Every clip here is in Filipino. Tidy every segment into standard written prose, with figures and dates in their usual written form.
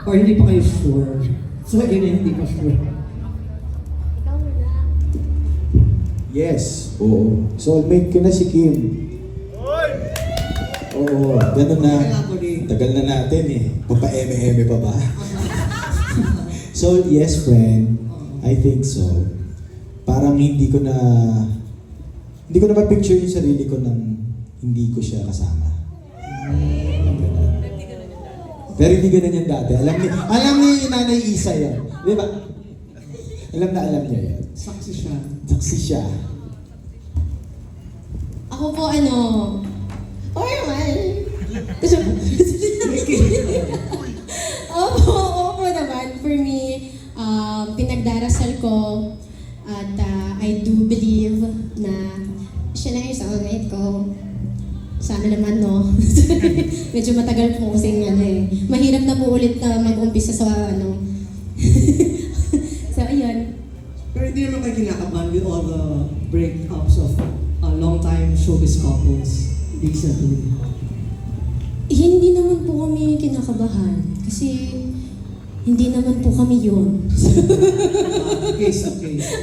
Or hindi pa kayo sure? So, yun hindi pa sure. Yes, oo. Soulmate ko na si Kim. Oo, ganun na. Tagal na natin eh. Papa-eme-eme pa ba? So, yes friend. I think so. Parang hindi ko na ma-picture yung sarili ko nang hindi ko siya kasama. Pero hindi ganun yan dati. Alam ni Nanay Isa yan. Di ba? Alam niya yan. Saksi siya. Saksi siya. Ako po or naman. Opo naman. For me, pinagdarasal ko at I do believe na siya na yung soulmate ko. Sana naman, no? Medyo matagal po kasing mahirap na po ulit na mag-umpisa sa So, ayun. Pero hindi naman kayo kinakabahan with all the breakups of long-time showbiz couples. Recently. Hindi naman po kami kinakabahan. Kasi hindi naman po kami yun. Case.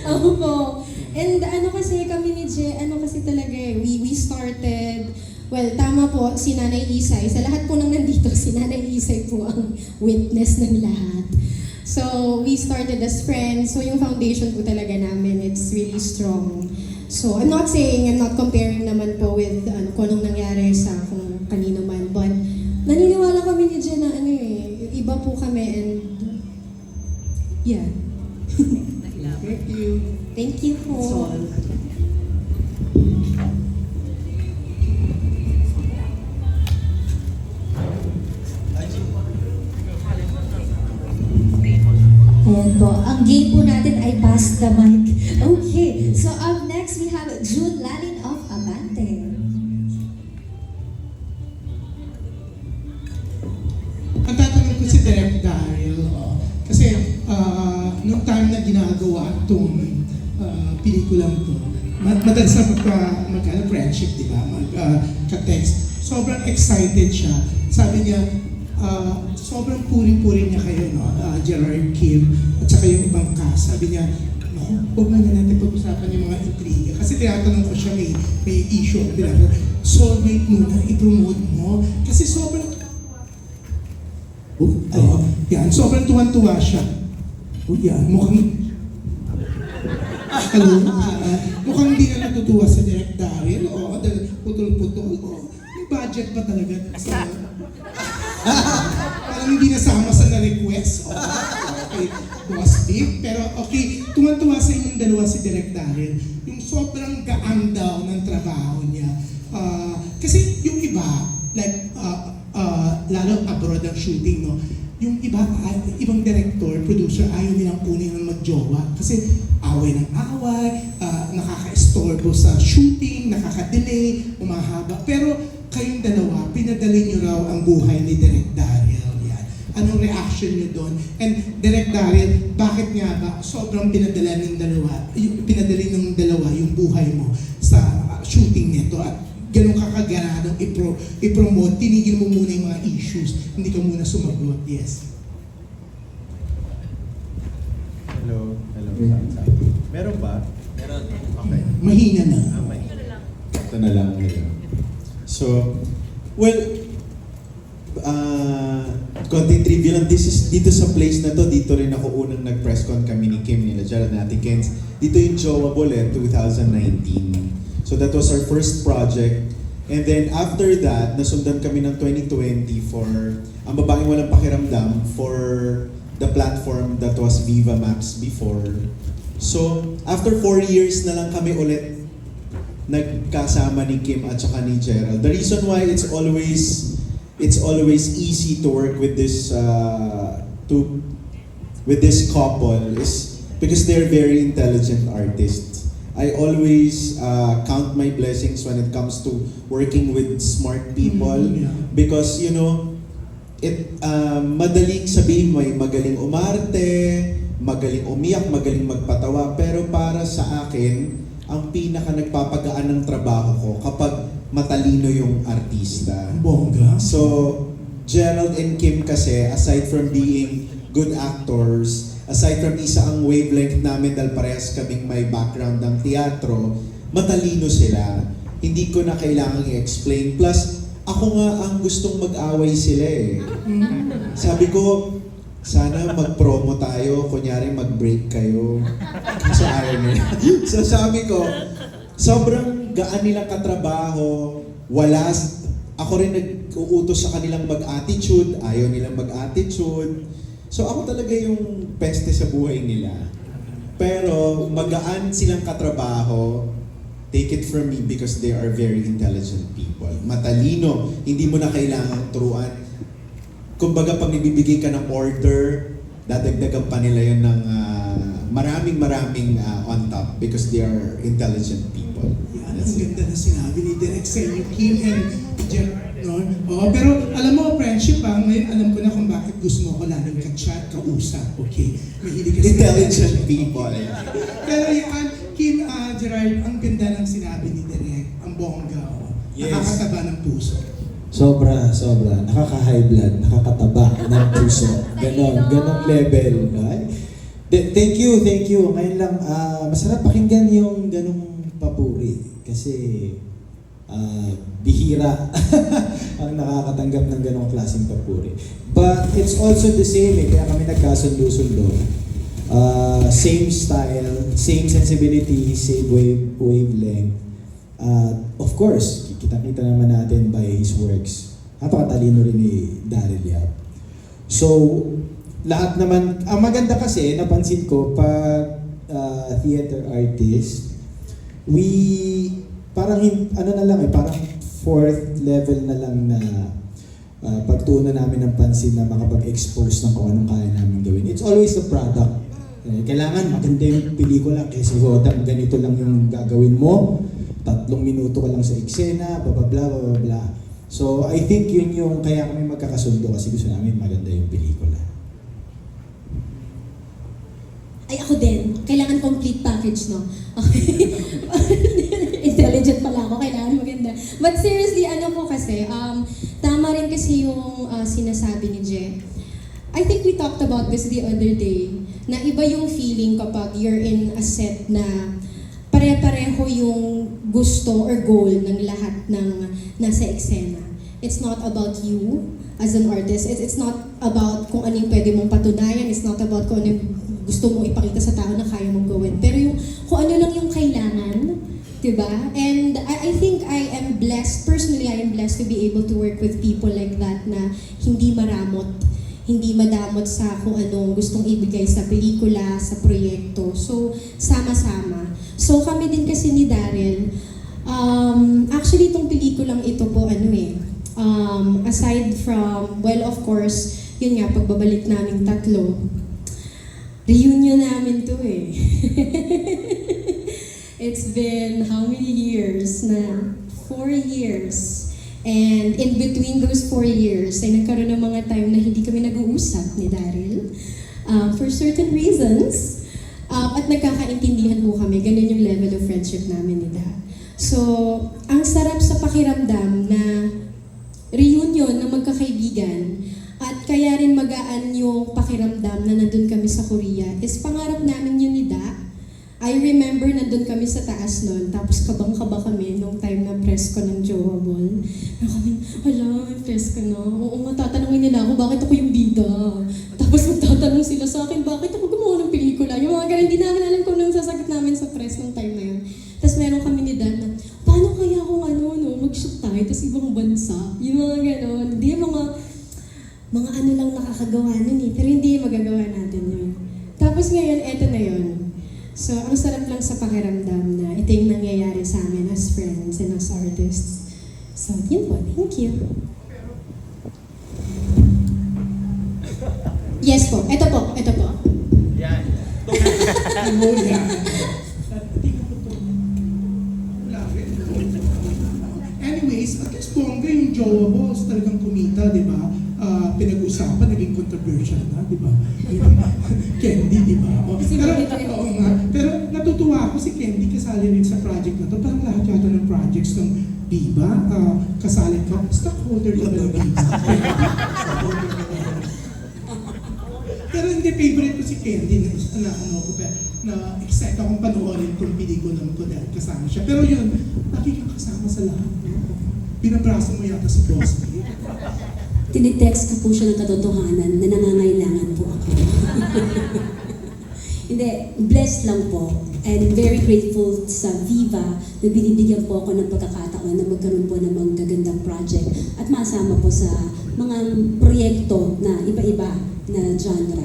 Opo. And kasi kami ni Je, kasi talaga we started, well, tama po, si Nanay Isay. Sa lahat po nang nandito, si Nanay Isay po ang witness ng lahat. So, we started as friends. So, yung foundation po talaga namin, it's really strong. So, I'm not comparing naman po with kung anong nangyari sa kung kanino man. But, naniniwala kami ni Je na iba po kami and yeah. Thank you. Thank you po. That's all. Ayan po. Ang game po natin ay pass the mic. Okay. So up next, we have June Lalin of Abante. Ang tatanong ko si Direk Daryl, kasi nung time na ginagawa itong pelikulang to, madalas na friendship, di ba? Magka-text. Sobrang excited siya. Sabi niya, sobrang puri-puri niya kayo, no? Gerard Kim, at saka yung ibang cast. Sabi niya, huwag na natin pag-usapan yung mga intriga. Kasi tinatanong ko siya, may issue. Soulmate muna, i-promote mo. Kasi sobrang yan, sobrang tuwan-tuwa siya. Yan, mukhang hindi na natutuwa sa Direk Daryl. Dahil putol-putol. May budget pa talaga. Parang hindi nasama sa na-request. Okay, was big. Pero okay, tuwan-tuwa sa inyong dalawa si Direk Daryl. Yung sobrang gaan daw ng trabaho niya. Kasi yung iba, like, lalo abroad ang shooting, no? Yung ibang director, producer, ayaw nilang kunin ng magjowa. Kasi away ng away, nakaka-estorbo sa shooting, nakaka-delay, umahaba. Pero kayong dalawa, pinadali niyo raw ang buhay ni Direk Daryl. Yan. Anong reaction niyo doon? And Direk Daryl, bakit nga ba sobrang pinadali ng dalawa yung buhay mo sa shooting nito? At ganun kakaganadong i-promote, tinigil mo muna yung mga issues, hindi ka muna sumagot. Yes. Hello. Meron ba? Meron. Okay. Mahina na. Ito na lang. So, well, konting trivia lang. Dito sa place na to, dito rin ako unang nag-press con kami ni Kim, nila Gerald, natin Kens. Dito yung Jowa Bolet 2019. So that was our first project. And then after that, nasundan kami ng 2020 for Ang Babaeng Walang Pakiramdam for the platform that was Viva Max before. So after 4 years na lang kami ulit nagkasama ni Kim at saka ni Gerald. The reason why it's always easy to work with this couple is because they're very intelligent artists. I always count my blessings when it comes to working with smart people because madaling sabihin may magaling umarte, magaling umiyak, magaling magpatawa, pero para sa akin ang pinaka nagpapagaan ng trabaho ko kapag matalino yung artista. Bongga. So Gerald and Kim kasi, aside from being good actors, aside from isa ang wavelength namin dahil parehas kaming may background ng teatro, matalino sila. Hindi ko na kailangang i-explain. Plus, ako nga ang gustong mag-away sila eh. Sabi ko, sana mag-promo tayo, kunyari mag-break kayo. Kasi ayaw nila. So sabi ko, sobrang gaan nilang katrabaho, ako rin nag-uutos sa kanilang mag-attitude, ayaw nilang mag-attitude. So ako talaga yung peste sa buhay nila. Pero magaan silang katrabaho, take it from me because they are very intelligent people. Matalino, hindi mo na kailangang turuan. Kumbaga pag nagbibigay ka ng order, dadagdagan pa nila yun ng maraming on top because they are intelligent people. Yan, ang ganda na sinabi ni Direk sa inyo, Kim and Gerald. No? Oo, pero alam mo, friendship ngayon alam ko na kung bakit gusto mo ko lalong ka-chat, kausap, okay? Mahilig ka sa Intelligent people. Pero yan, Kim, Gerald, ang ganda ng sinabi ni Direk, ang bongga, Yes. nakakataba ng puso. Sobra. Nakaka-high blood, nakakataba ng puso. Ganon level. Ay? Thank you. Ngayon lang, masarap pakinggan yung ganong papuri. Kasi, bihira ang nakakatanggap ng ganong klaseng papuri. But it's also the same kaya kami nagkasundo-sundo. Same style, same sensibility, same wavelength. Of course, kita-kita naman natin by his works. Napakatalino rin ni Daryl Yap. So, lahat naman, ang maganda kasi, napansin ko, pag theater artist, parang parang fourth level na lang na pagtuunan namin ng pansin na makapag-expose ng kung anong kaya namin gawin. It's always the product. Kailangan maganda yung pelikula kasi ganito lang yung gagawin mo. 3 minuto ka lang sa eksena, blah blah blah. So I think yun yung kaya kami magkakasundo kasi gusto namin maganda yung pelikula. Ay, ako din. Kailangan complete package, no? Okay. Intelligent pala ako. Kailangan maganda. But seriously, po kasi, tama rin kasi yung sinasabi ni Je. I think we talked about this the other day, na iba yung feeling kapag you're in a set na pare-pareho yung gusto or goal ng lahat ng nasa eksena. It's not about you as an artist. It's not about kung ano yung pwede mong patunayan. It's not about kung ano yung gusto mong ipakita sa tao na kaya mong gawin. Pero yung kung ano lang yung kailangan, diba? And I think I am blessed, personally I am blessed to be able to work with people like that na hindi maramot, hindi madamot sa kung anong gustong ibigay sa pelikula, sa proyekto. So, sama-sama. So, kami din kasi ni Daryl, actually itong pelikulang ito po, aside from, well, of course, yun nga, pagbabalik namin tatlo, reunion namin to eh. It's been how many years na? 4 years. And in between those 4 years, ay nagkaroon ng mga time na hindi kami nag-uusap ni Daryl for certain reasons. At nagkakaintindihan po kami. Ganun yung level of friendship namin ni Da. So, ang sarap sa pakiramdam na reunion ng magkakaibigan at kaya rin magaan yung pakiramdam na nandun kami sa Korea is pangarap namin yun ni Da. I remember nandun kami sa taas nun, tapos kabang-kaba kami nung time na press ko ng Jowa Ball. Na kami, may press ko na. Oo nga, tatanungin nila ako, bakit ako yung bida? Tapos magtatanong sila sa akin, bakit ako gumawa ng pelikula? Yung mga ganun, di namin alam kung anong sasagot namin sa press nung time na yun. Tapos meron kami ni Dan na, paano kaya kung mag-shoot tayo, tapos ibang bansa? Yung mga ganun. Hindi, mga ano lang nakakagawa nun eh. Pero hindi magagawa natin yun. Tapos ngayon, eto na yun. So, ang sarap lang sa pakiramdam na ito yung nangyayari sa amin as friends and as artists. So, yun po. Thank you. Yes po. Ito po. Yan. Anyways, at least bongga yung Jowa Balls talagang kumita, di ba? Pinag-usapan, naging controversial na, di ba? Candy, di ba? Oo nga. Pero natutuwa ako si Candy kasali rin sa project na to. Parang lahat yata ng projects ng Viva, kasali ka, stockholder ka ng Viva. Pero hindi, favorite ko si Candy na excited akong panoorin itong pelikula ko dahil kasama siya. Pero yun, lagi kang kasama sa lahat. Binabraso mo yata si Boss B. Tinitext ko po siya ng katotohanan na nangangailangan po ako. Hindi, blessed lang po. And very grateful sa Viva na binibigyan po ako ng pagkakataon na magkaroon po ng mga gagandang project at masama po sa mga proyekto na iba-iba na genre.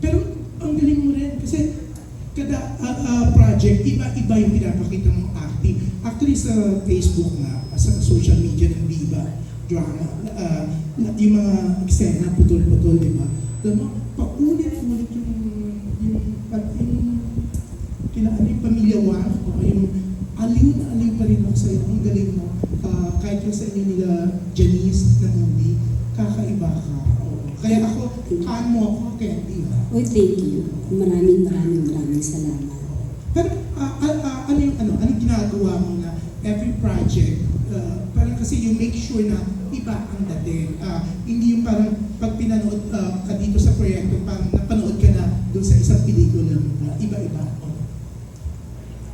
Pero ang galing mo rin kasi kada project, iba-iba yung pinapakita mong acting. Actually sa Facebook nga, sa social media ng Viva drama, yung mga eksena, putol-putol, di ba? Alam mo, paulit-ulit yung pamilya Juan, yung aliw na aliw pa rin ako sa'yo. Ang galing mo. Kahit yung sa inyo nila Janice na movie, kakaiba ka. Kaya ako, kaan mo ako, Candy. Oh, thank you. Maraming salamat. Pero anong ginagawa mo na every project, parang kasi you make sure na iba ang dating. Hindi yung parang pag pinanood ka dito sa proyekto, parang napanood ka na doon sa isang pelikula, iba-iba.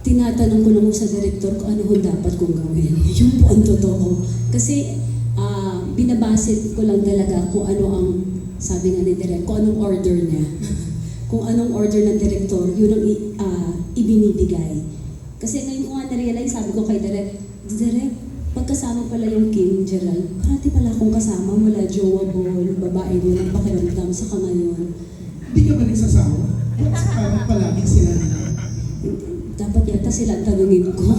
Tinatanong ko lang sa director ko ano dapat kong gawin. Yun po ang totoo. Kasi binabase ko lang talaga kung ano ang, sabi nga ni Direk, kung anong order niya. Kung anong order ng director, yun ang ibinibigay. Kasi ngayon ko nga na-realize, sabi ko kay Direk, pagkasama pala yung Kim Gerald, parati pala akong kasama mula jowa ball, babae din ang pakiramdam sa ngayon. Hindi ka ba nagsasawa? Parang palagi sila nila. Dapat yata sila ang tanungin ko.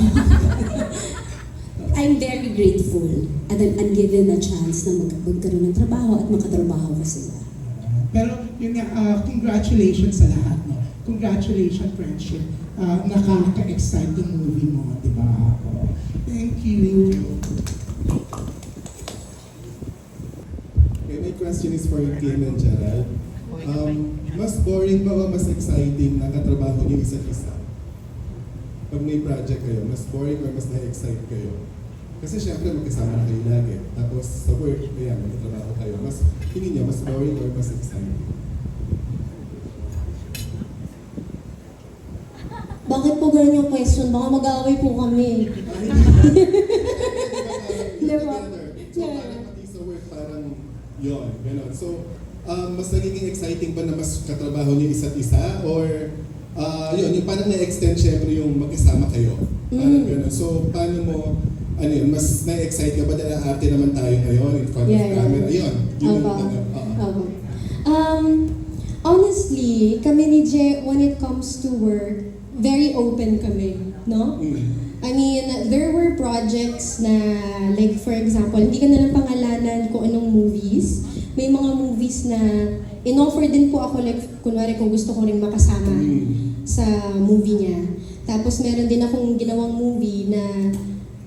I'm very grateful and given a chance na magkaroon ng trabaho at makatrabaho ko sila. Pero yun nga, congratulations sa lahat. No? Congratulations, friendship. Nakaka-excite yung movie mo, di ba? Thank you. Okay, my question is for Kim and Gerald. Mas boring ba o mas exciting na katrabaho niyo isa't isa? Pag may project kayo, mas boring or mas na-excite kayo? Kasi syempre magkasama na kayo lagi. Tapos sa work, ayan, magkatrabaho kayo. Mas, tingin niyo, mas boring or mas exciting? Bakit po ganun yung question? Baka mag-aaway po kami. Diba? So parang pati sa work, parang yun, gano'n. So, mas nagiging exciting ba na mas katrabaho niyo isa't isa? Or yun, yung parang na-extend syempre yung magkasama kayo. Parang gano'n. So, paano mo, ano yun, mas na-excite ka ba dahil arte naman tayo ngayon in front of camera? Yun, yun Honestly, kami ni Je, when it comes to work, very open kami, no? I mean, there were projects na, like for example, hindi ka na lang pangalanan kung anong movies. May mga movies na in-offer din po ako, like, kunwari kung gusto ko rin makasama sa movie niya. Tapos meron din akong ginawang movie na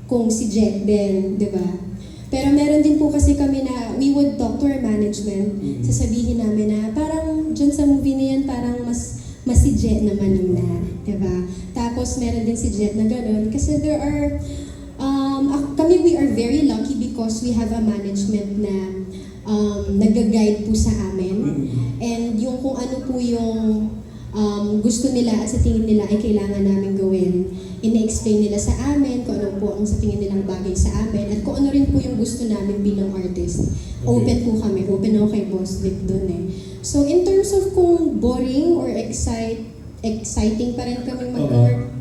kung si Jet din, di ba? Pero meron din po kasi kami na we would talk to our management, sasabihin namin na parang dyan sa movie na yan, parang mas si Jet naman yung na, di ba? Tapos meron din si Jet na gano'n. Kasi there are, kami we are very lucky because we have a management na nag-guide po sa amin. And yung kung ano po yung gusto nila at sa tingin nila ay kailangan namin gawin, ina-explain nila sa amin kung ano po ang sa tingin nilang bagay sa amin at kung ano rin po yung gusto namin bilang artist. Open po kami. Open ako kay Boss Vic dun eh. So in terms of kung boring or exciting pa rin kami mag-work,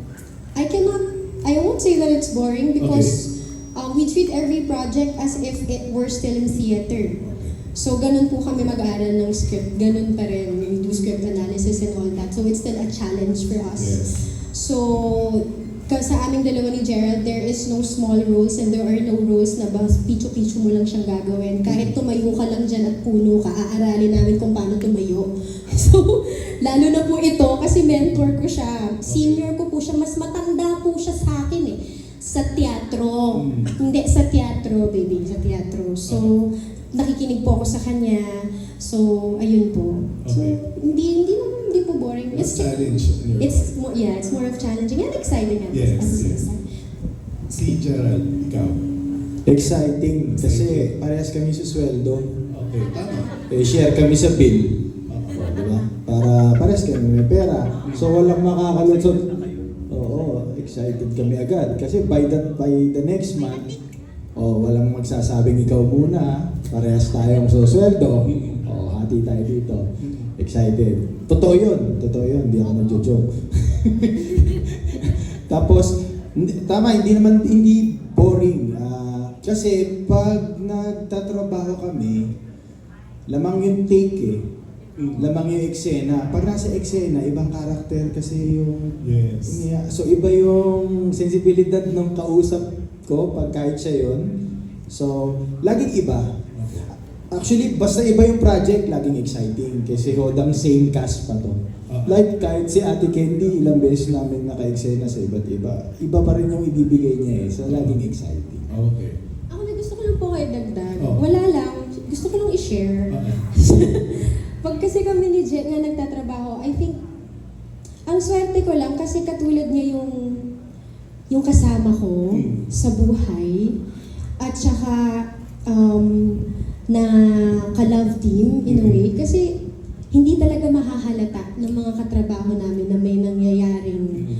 I won't say that it's boring because we treat every project as if it were still in theater. So ganun po kami mag-aaral ng script. Ganun pa rin. We do script analysis and all that. So it's still a challenge for us. Yes. So sa aming dalawa ni Gerald, there is no small roles and there are no roles na ba picho-picho mo lang siyang gagawin. Kahit tumayo ka lang dyan at puno ka, aaralin namin kung paano tumayo. So, lalo na po ito kasi mentor ko siya. Senior ko po siya. Mas matanda po siya sa akin eh. Sa teatro. Hindi, sa teatro, baby. Sa teatro. So, nakikinig po ako sa kanya. So, ayun po. So, hindi po boring. It's challenge. It's more of challenging and exciting. Yes. Si Gerald, ikaw. Exciting kasi parehas kami sa sweldo. Okay, tama. Share kami sa bill. Di ba? Para parehas kami may pera. So walang makakalusot. Oo, excited kami agad. Kasi by the next month, walang magsasabing ikaw muna. Parehas tayong susweldo. Hati tayo dito. Excited. Totoo yun. Hindi ako nagjo-joke. Tapos, tama, hindi boring. Kasi pag nagtatrabaho kami, lamang yung take eh. Lamang yung eksena. Pag nasa eksena, ibang karakter kasi yung... Yes. So iba yung sensibilidad ng kausap ko pag kahit siya yun. So, laging iba. Actually, basta iba yung project, laging exciting. Kasi hodang same cast pa to. Like kahit si Ate Candy, ilang beses namin naka-eksena sa iba't iba. Iba pa rin yung ibibigay niya eh. So, laging exciting. Okay. Ako na gusto ko lang po kayo dagdag. Oh. Wala lang. Gusto ko lang i-share. Pag kasi kami ni Jet nga nagtatrabaho, I think, ang swerte ko lang kasi katulad niya yung kasama ko sa buhay. At saka, na ka-love team in a way. Kasi, hindi talaga mahahalata ng mga katrabaho namin na may nangyayaring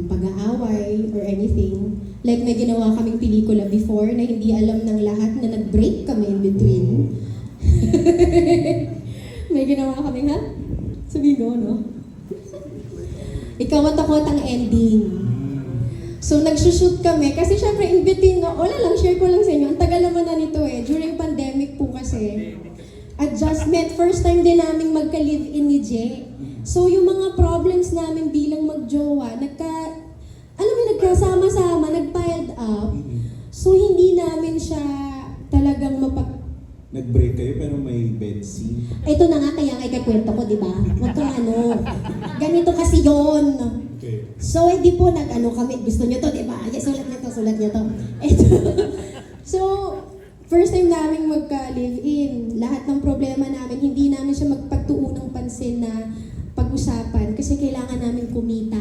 pag-aaway or anything. Like may ginawa kaming pelikula before na hindi alam ng lahat na nag-break kami in between. May ginawa kaming, ha? Sabihin ko, no? Ikaw at ako at ang ending. So nagsushoot kami kasi syempre in between, no? Wala lang, share ko lang sa inyo. Ang tagal naman na nito eh. During pandemic po kasi. Adjustment, first time din namin magka-live-in ni Je. So yung mga problems namin bilang magjowa, nagkasama-sama, nag-piled up. So hindi namin siya talagang Nag-break kayo pero may bed scene. Ito na nga, kaya nga ikakwento ko, di ba? Huwag kang ganito kasi yon. Okay. So, hindi po kami, gusto nyo to, di ba? Yes, sulat nyo to. Ito. So, first time namin magka-live-in. Lahat ng problema namin, hindi namin siya magpagtuunang pansin na pag-usapan kasi kailangan namin kumita.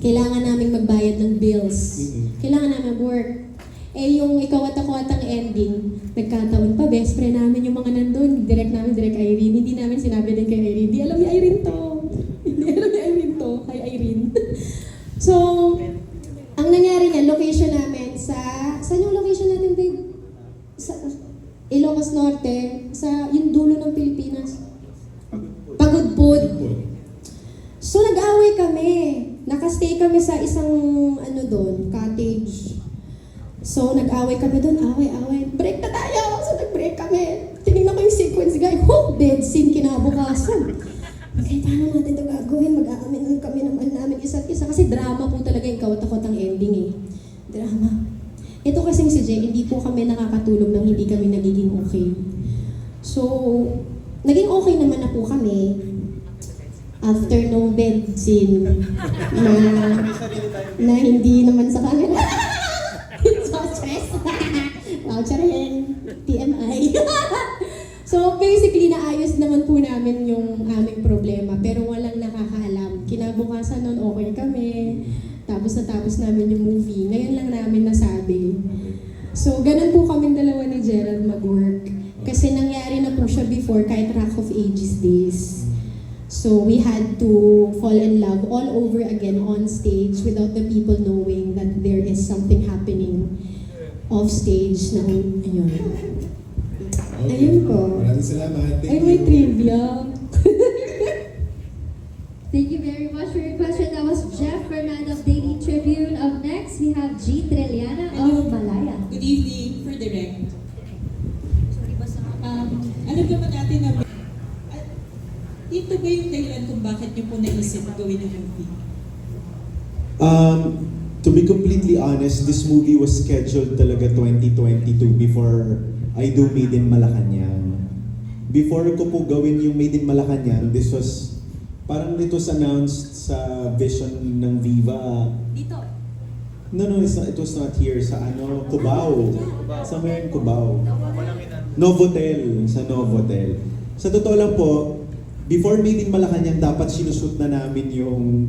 Kailangan namin magbayad ng bills. Kailangan namin work. Yung ikaw at ako at ang ending, nagkataon pa, best friend namin yung mga nandun, direct Irene. Hindi namin sinabi din kay Irene, di alam ni Irene to. Hindi alam ni Irene to. Hi Irene. So, ang nangyari niya, location namin saan yung location natin, babe? Sa Ilocos Norte, sa yung dulo ng Pilipinas. Pagudpud. So, nag-away kami. Nakastay kami sa isang, cottage. So, nag-away kami doon, away. Break na tayo! So, nag-break kami. Tinignan ko yung sequence, guys. Bed scene kinabukasan. Okay, paano natin ito gagawin? Mag-aamin kami naman namin isa't isa. Kasi drama po talaga yung kawat-akot ang ending eh. Drama. Ito kasing si Jay, hindi po kami nakakatulog nang hindi kami nagiging okay. So, naging okay naman na po kami. After nung bed scene na hindi naman sa camera. So stress. Wow, charin. TMI. So basically, naayos naman po namin yung aming problema pero walang nakakaalam. Kinabukasan nun, okay kami. Tapos namin yung movie. Ngayon lang namin nasabi. So ganun po kaming dalawa ni Gerald mag-work. Kasi nangyari na po siya before kahit Rock of Ages days. So we had to fall in love all over again on stage without the people knowing that there is something happening off stage na ayun. Okay. Ayun po. Maraming salamat. Ay, may trivia. Thank you very much for your question. That was Jeff Fernando of Daily Tribune. Up next, we have G. Trilliana of Malaya. Good evening for direct. Alam naman natin na ito ba yung dahilan kung bakit niyo po naisip gawin ang movie? To be completely honest, this movie was scheduled talaga 2022 before I do Made in Malacanang. Before ko po gawin yung Made in Malacanang, it was announced sa vision ng Viva. Dito. No, it was not here. Sa Cubao. Somewhere in Cubao. Novotel. Sa Novotel. Sa totoo lang po, before Made in Malacanang, dapat sinushoot na namin yung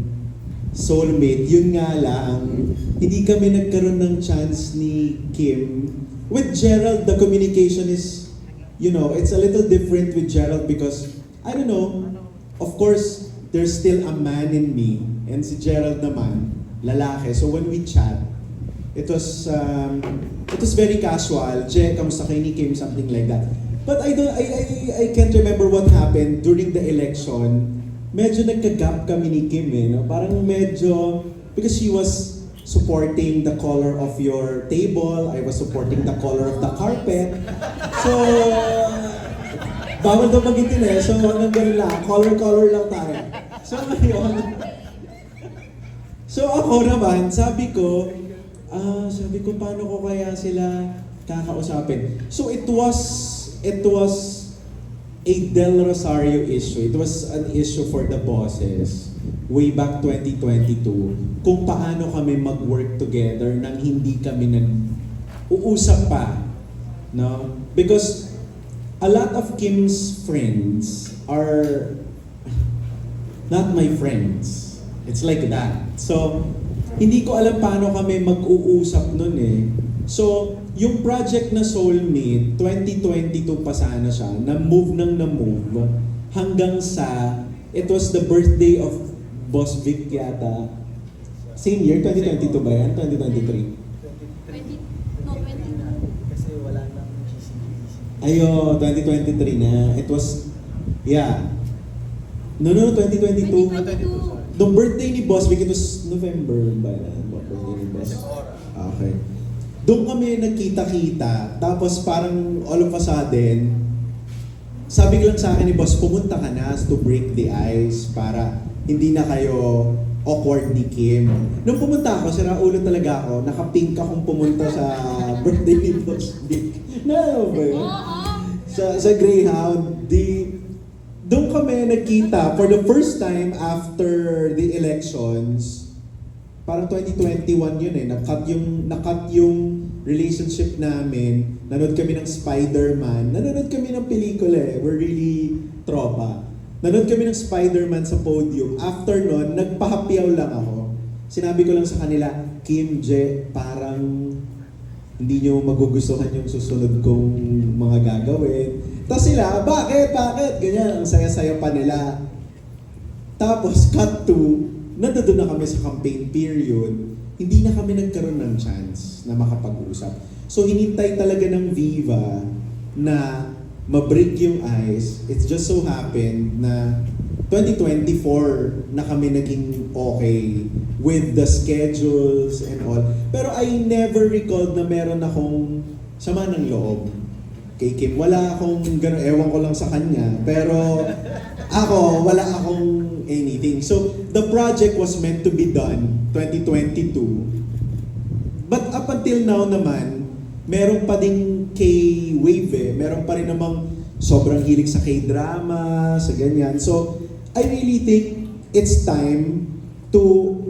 soulmate. Yun nga lang, hindi kami nagkaroon ng chance ni Kim. With Gerald, the communication is, it's a little different with Gerald because, I don't know, of course, there's still a man in me. And si Gerald naman, lalaki. So when we chat, it was very casual. Je, kamusta kayo ni Kim? Something like that. But I can't remember what happened during the election. Medyo nagka-gap kami ni Kim no? Parang medyo, because she was supporting the color of your table, I was supporting the color of the carpet. So, bawal daw magitin so hanggang ganun lang, color lang tayo. So ngayon, so ako naman, sabi ko, paano ko kaya sila kakausapin? So it was a Del Rosario issue. It was an issue for the bosses way back 2022 kung paano kami mag-work together nang hindi kami nag-uusap pa. No? Because a lot of Kim's friends are not my friends. It's like that. So, hindi ko alam paano kami mag-uusap nun So, yung project na Soulmate, 2022 pa sana siya, na-move hanggang sa, it was the birthday of Boss Vic yata. Same year, 2022 ba yan? 2023? Kasi wala nang GC. Ayo, 2023 na. It was, No, 2022. The birthday ni Boss Vic, it was November ba yan? Birthday ni Boss. Okay. Doon kami nagkita-kita, tapos parang all of a sudden, sabi ko lang sa akin ni Boss, pumunta ka na to break the ice para hindi na kayo awkward ni Kim. Nung pumunta ako, sira ulo talaga ako, nakapink akong pumunta sa birthday ni Boss Vic. Ano ba yun? Sa Greyhound, doon kami nagkita for the first time after the elections. Parang 2021 yun nakat yung relationship namin. Nanood kami ng Spider-Man. Nanood kami ng pelikula We're really tropa. Nanood kami ng Spider-Man sa podium. After nun, nagpahapyaw lang ako. Sinabi ko lang sa kanila, Kim, Je, parang hindi nyo magugustuhan yung susunod kong mga gagawin. Tapos sila, bakit? Ganyan, ang saya-saya pa nila. Tapos, cut to, nandoon na kami sa campaign period, hindi na kami nagkaroon ng chance na makapag-usap. So hinintay talaga ng Viva na ma-break yung ice. It just so happened na 2024 na kami naging okay with the schedules and all. Pero I never recalled na meron akong sama ng loob kay Kim. Wala akong gano'n, ewan ko lang sa kanya. Pero ako, wala akong anything. So, the project was meant to be done 2022. But up until now naman, meron pa ding K-wave Meron pa rin namang sobrang hilig sa K-drama, sa ganyan. So, I really think it's time to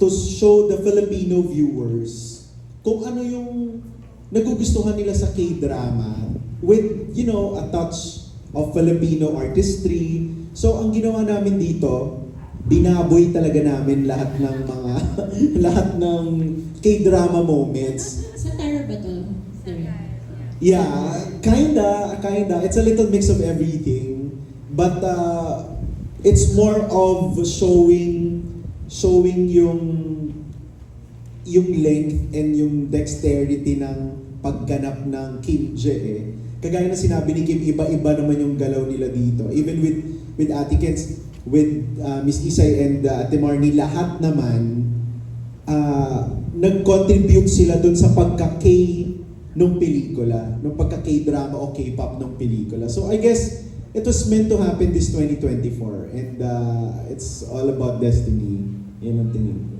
show the Filipino viewers kung ano yung nagugustuhan nila sa K-drama with, a touch of Filipino artistry. So, ang ginawa namin dito, binaboy talaga namin lahat ng K-drama moments. Sa Tara ba to? Yeah, kinda. It's a little mix of everything. But it's more of showing yung length and yung dexterity ng pagganap ng Kim Je Kagaya na sinabi ni Kim, iba-iba naman yung galaw nila dito. Even with Ate Kens, with Miss Isay and Ate Marnie, lahat naman nag-contribute sila dun sa pagka-K nung pelikula, nung pagka-K-drama o K-pop nung pelikula. So I guess it was meant to happen this 2024 and it's all about destiny. Yan ang tingin ko.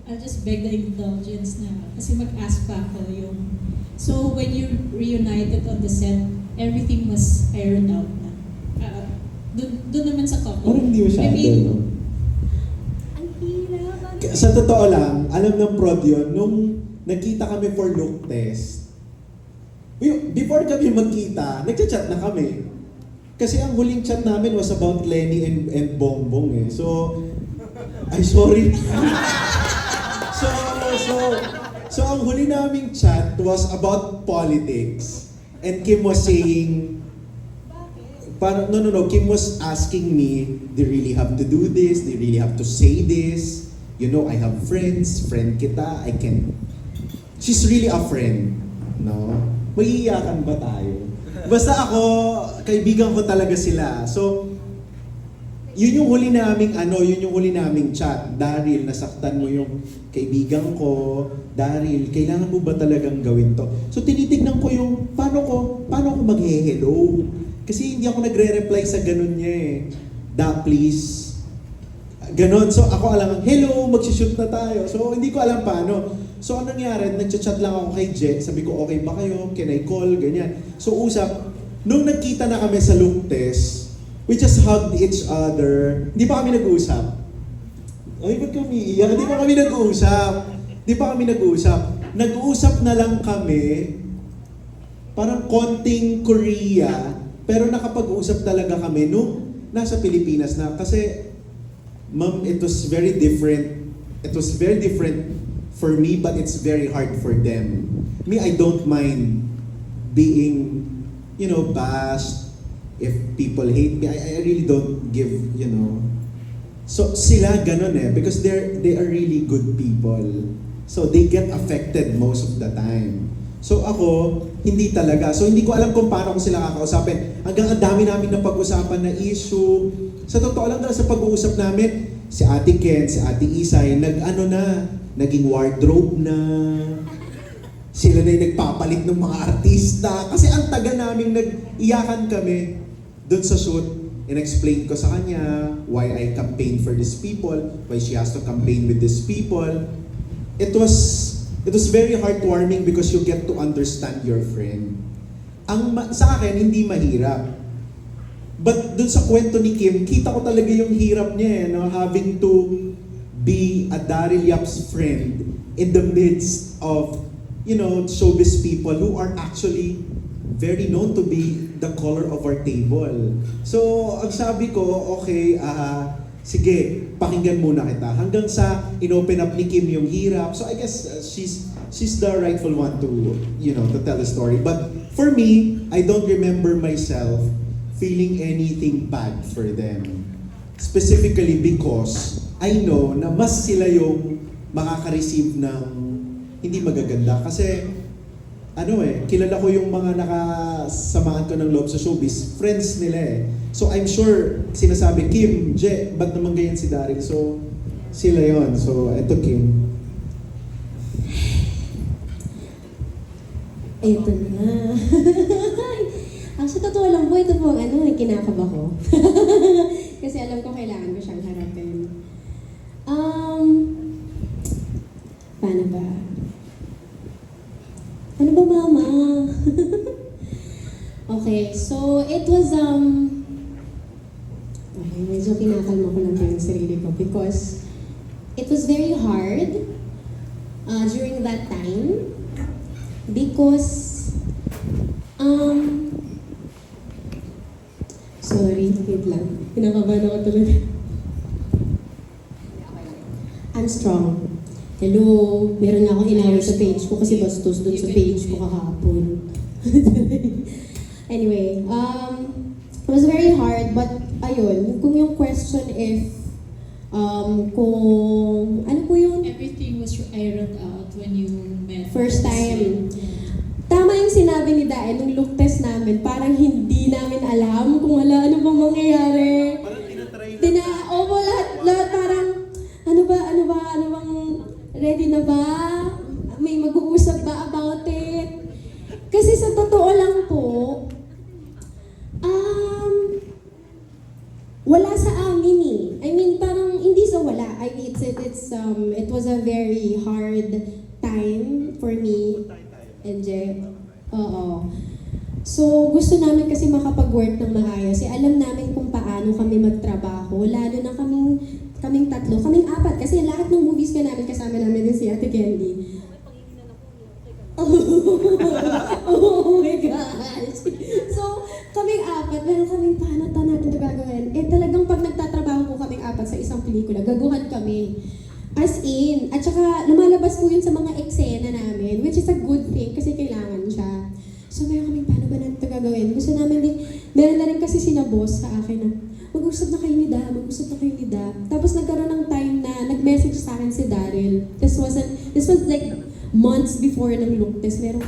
I'll just beg the indulgence na kasi mag-ask pa ako yung so when you reunited on the set, everything was ironed out na. Doon naman sa couple. Parang hindi masyado, no? Ang hirap. Sa totoo lang, alam ng prod yun, nung nagkita kami for look test, before kami magkita, nagchat-chat na kami. Kasi ang huling chat namin was about Lenny and Bongbong So, Ay, sorry. So ang huli naming chat was about politics. And Kim was saying, no. Kim was asking me, they really have to do this, they really have to say this. You know, I have friends, friend kita, I can... She's really a friend, no? Maiiyakan ba tayo? Basta ako, kaibigan ko talaga sila. So, yun yung huli naming chat. Daryl, nasaktan mo yung kaibigan ko. Daryl, kailangan mo ba talagang gawin to? So, tinitignan ko yung, paano ko mag-hello? Kasi hindi ako nagre-reply sa ganun niya eh. Please. Ganon. So ako alam, hello, magsishoot na tayo. So hindi ko alam paano. So anong nangyari, nagchat lang ako kay Jet. Sabi ko, okay ba kayo? Can I call? Ganyan. So usap, nung nagkita na kami sa look test, we just hugged each other. Hindi pa kami nag-uusap. Ay, ba't kami iiyak? Hindi pa kami nag-uusap. Nag-uusap na lang kami, parang konting Korea, pero nakapag-uusap talaga kami nung nasa Pilipinas na. Kasi Ma'am, it was very different. It was very different for me, but it's very hard for them. Me, I don't mind being, bashed. If people hate me, I really don't give, So sila ganun because they are really good people. So they get affected most of the time. So ako, hindi talaga. So hindi ko alam kung paano ko sila kakausapin. Hanggang ang dami namin na pag-usapan na issue. Sa totoo lang sa pag-uusap namin, si Ate Ken, si Ate Isay, naging wardrobe na. Sila na yung nagpapalit ng mga artista. Kasi ang taga naming nag-iyakan kami doon sa shoot. In-explain ko sa kanya why I campaign for these people, why she has to campaign with these people. It was very heartwarming because you get to understand your friend. Sa akin, hindi mahirap. But dun sa kwento ni Kim, kita ko talaga yung hirap niya having to be a Daryl Yap's friend in the midst of, showbiz people who are actually very known to be the color of our table. So, ang sabi ko, okay, sige, pakinggan muna kita. Hanggang sa inopen up ni Kim yung hirap. So, I guess she's the rightful one to, to tell the story. But for me, I don't remember myself feeling anything bad for them. Specifically because I know na mas sila yung makaka-receive ng hindi magaganda. Kasi, kilala ko yung mga nakasamahan ko ng loob sa showbiz. Friends nila eh. So I'm sure, sinasabi, Kim, Je, ba't naman ganyan si Daryl? So, sila yon. So, eto Kim. Ito na. Sa totoo lang po, ito po ang kinakaba ko. Kasi alam ko kailangan ko siyang harapin. Paano ba? Ano ba, Mama? Okay, so it was, okay, medyo kinakalma ko lang yung sarili ko because it was very hard during that time because, sorry, wait lang. Kinakabahan ako talaga. I'm strong. Hello, meron na akong inaway sa page ko kasi bastos dun sa page ko kahapon. Anyway, it was very hard, but ayun, kung yung question if, kung, ano po yung Everything was ironed out when you met. first time? Tama yung sinabi ni Dae nung look test namin, parang hindi namin alam kung ano bang mangyayari. Parang tinatry lahat parang, ano bang, ready na ba? May mag-uusap ba about it? Kasi sa totoo lang po, wala sa amin eh. I mean, parang hindi sa wala. I mean, it was a very hard time for me and Je. Oo. So, gusto namin kasi makapag-work ng maayos. Alam namin kung paano kami magtrabaho. Lalo na kaming tatlo, kaming apat. Kasi lahat ng movies ka namin, kasama namin din si Ate Candy. Oh my gosh! So, kaming apat, meron kaming paano natin ito gagawin. Talagang pag nagtatrabaho po kaming apat sa isang isang pelikula, gaguhan kami. As in, at saka lumalabas po yun sa mga eksena namin, which is a good thing kasi kailangan siya. So meron kami, paano ba natin ito gagawin? Gusto namin din, meron na rin kasi sinaboss sa akin na, mag-usap na kayo ni Da, mag-usap na kayo ni Da. Tapos nagkaroon ng time na nag-message sa akin si Daryl. This was like months before ng look test. Meron,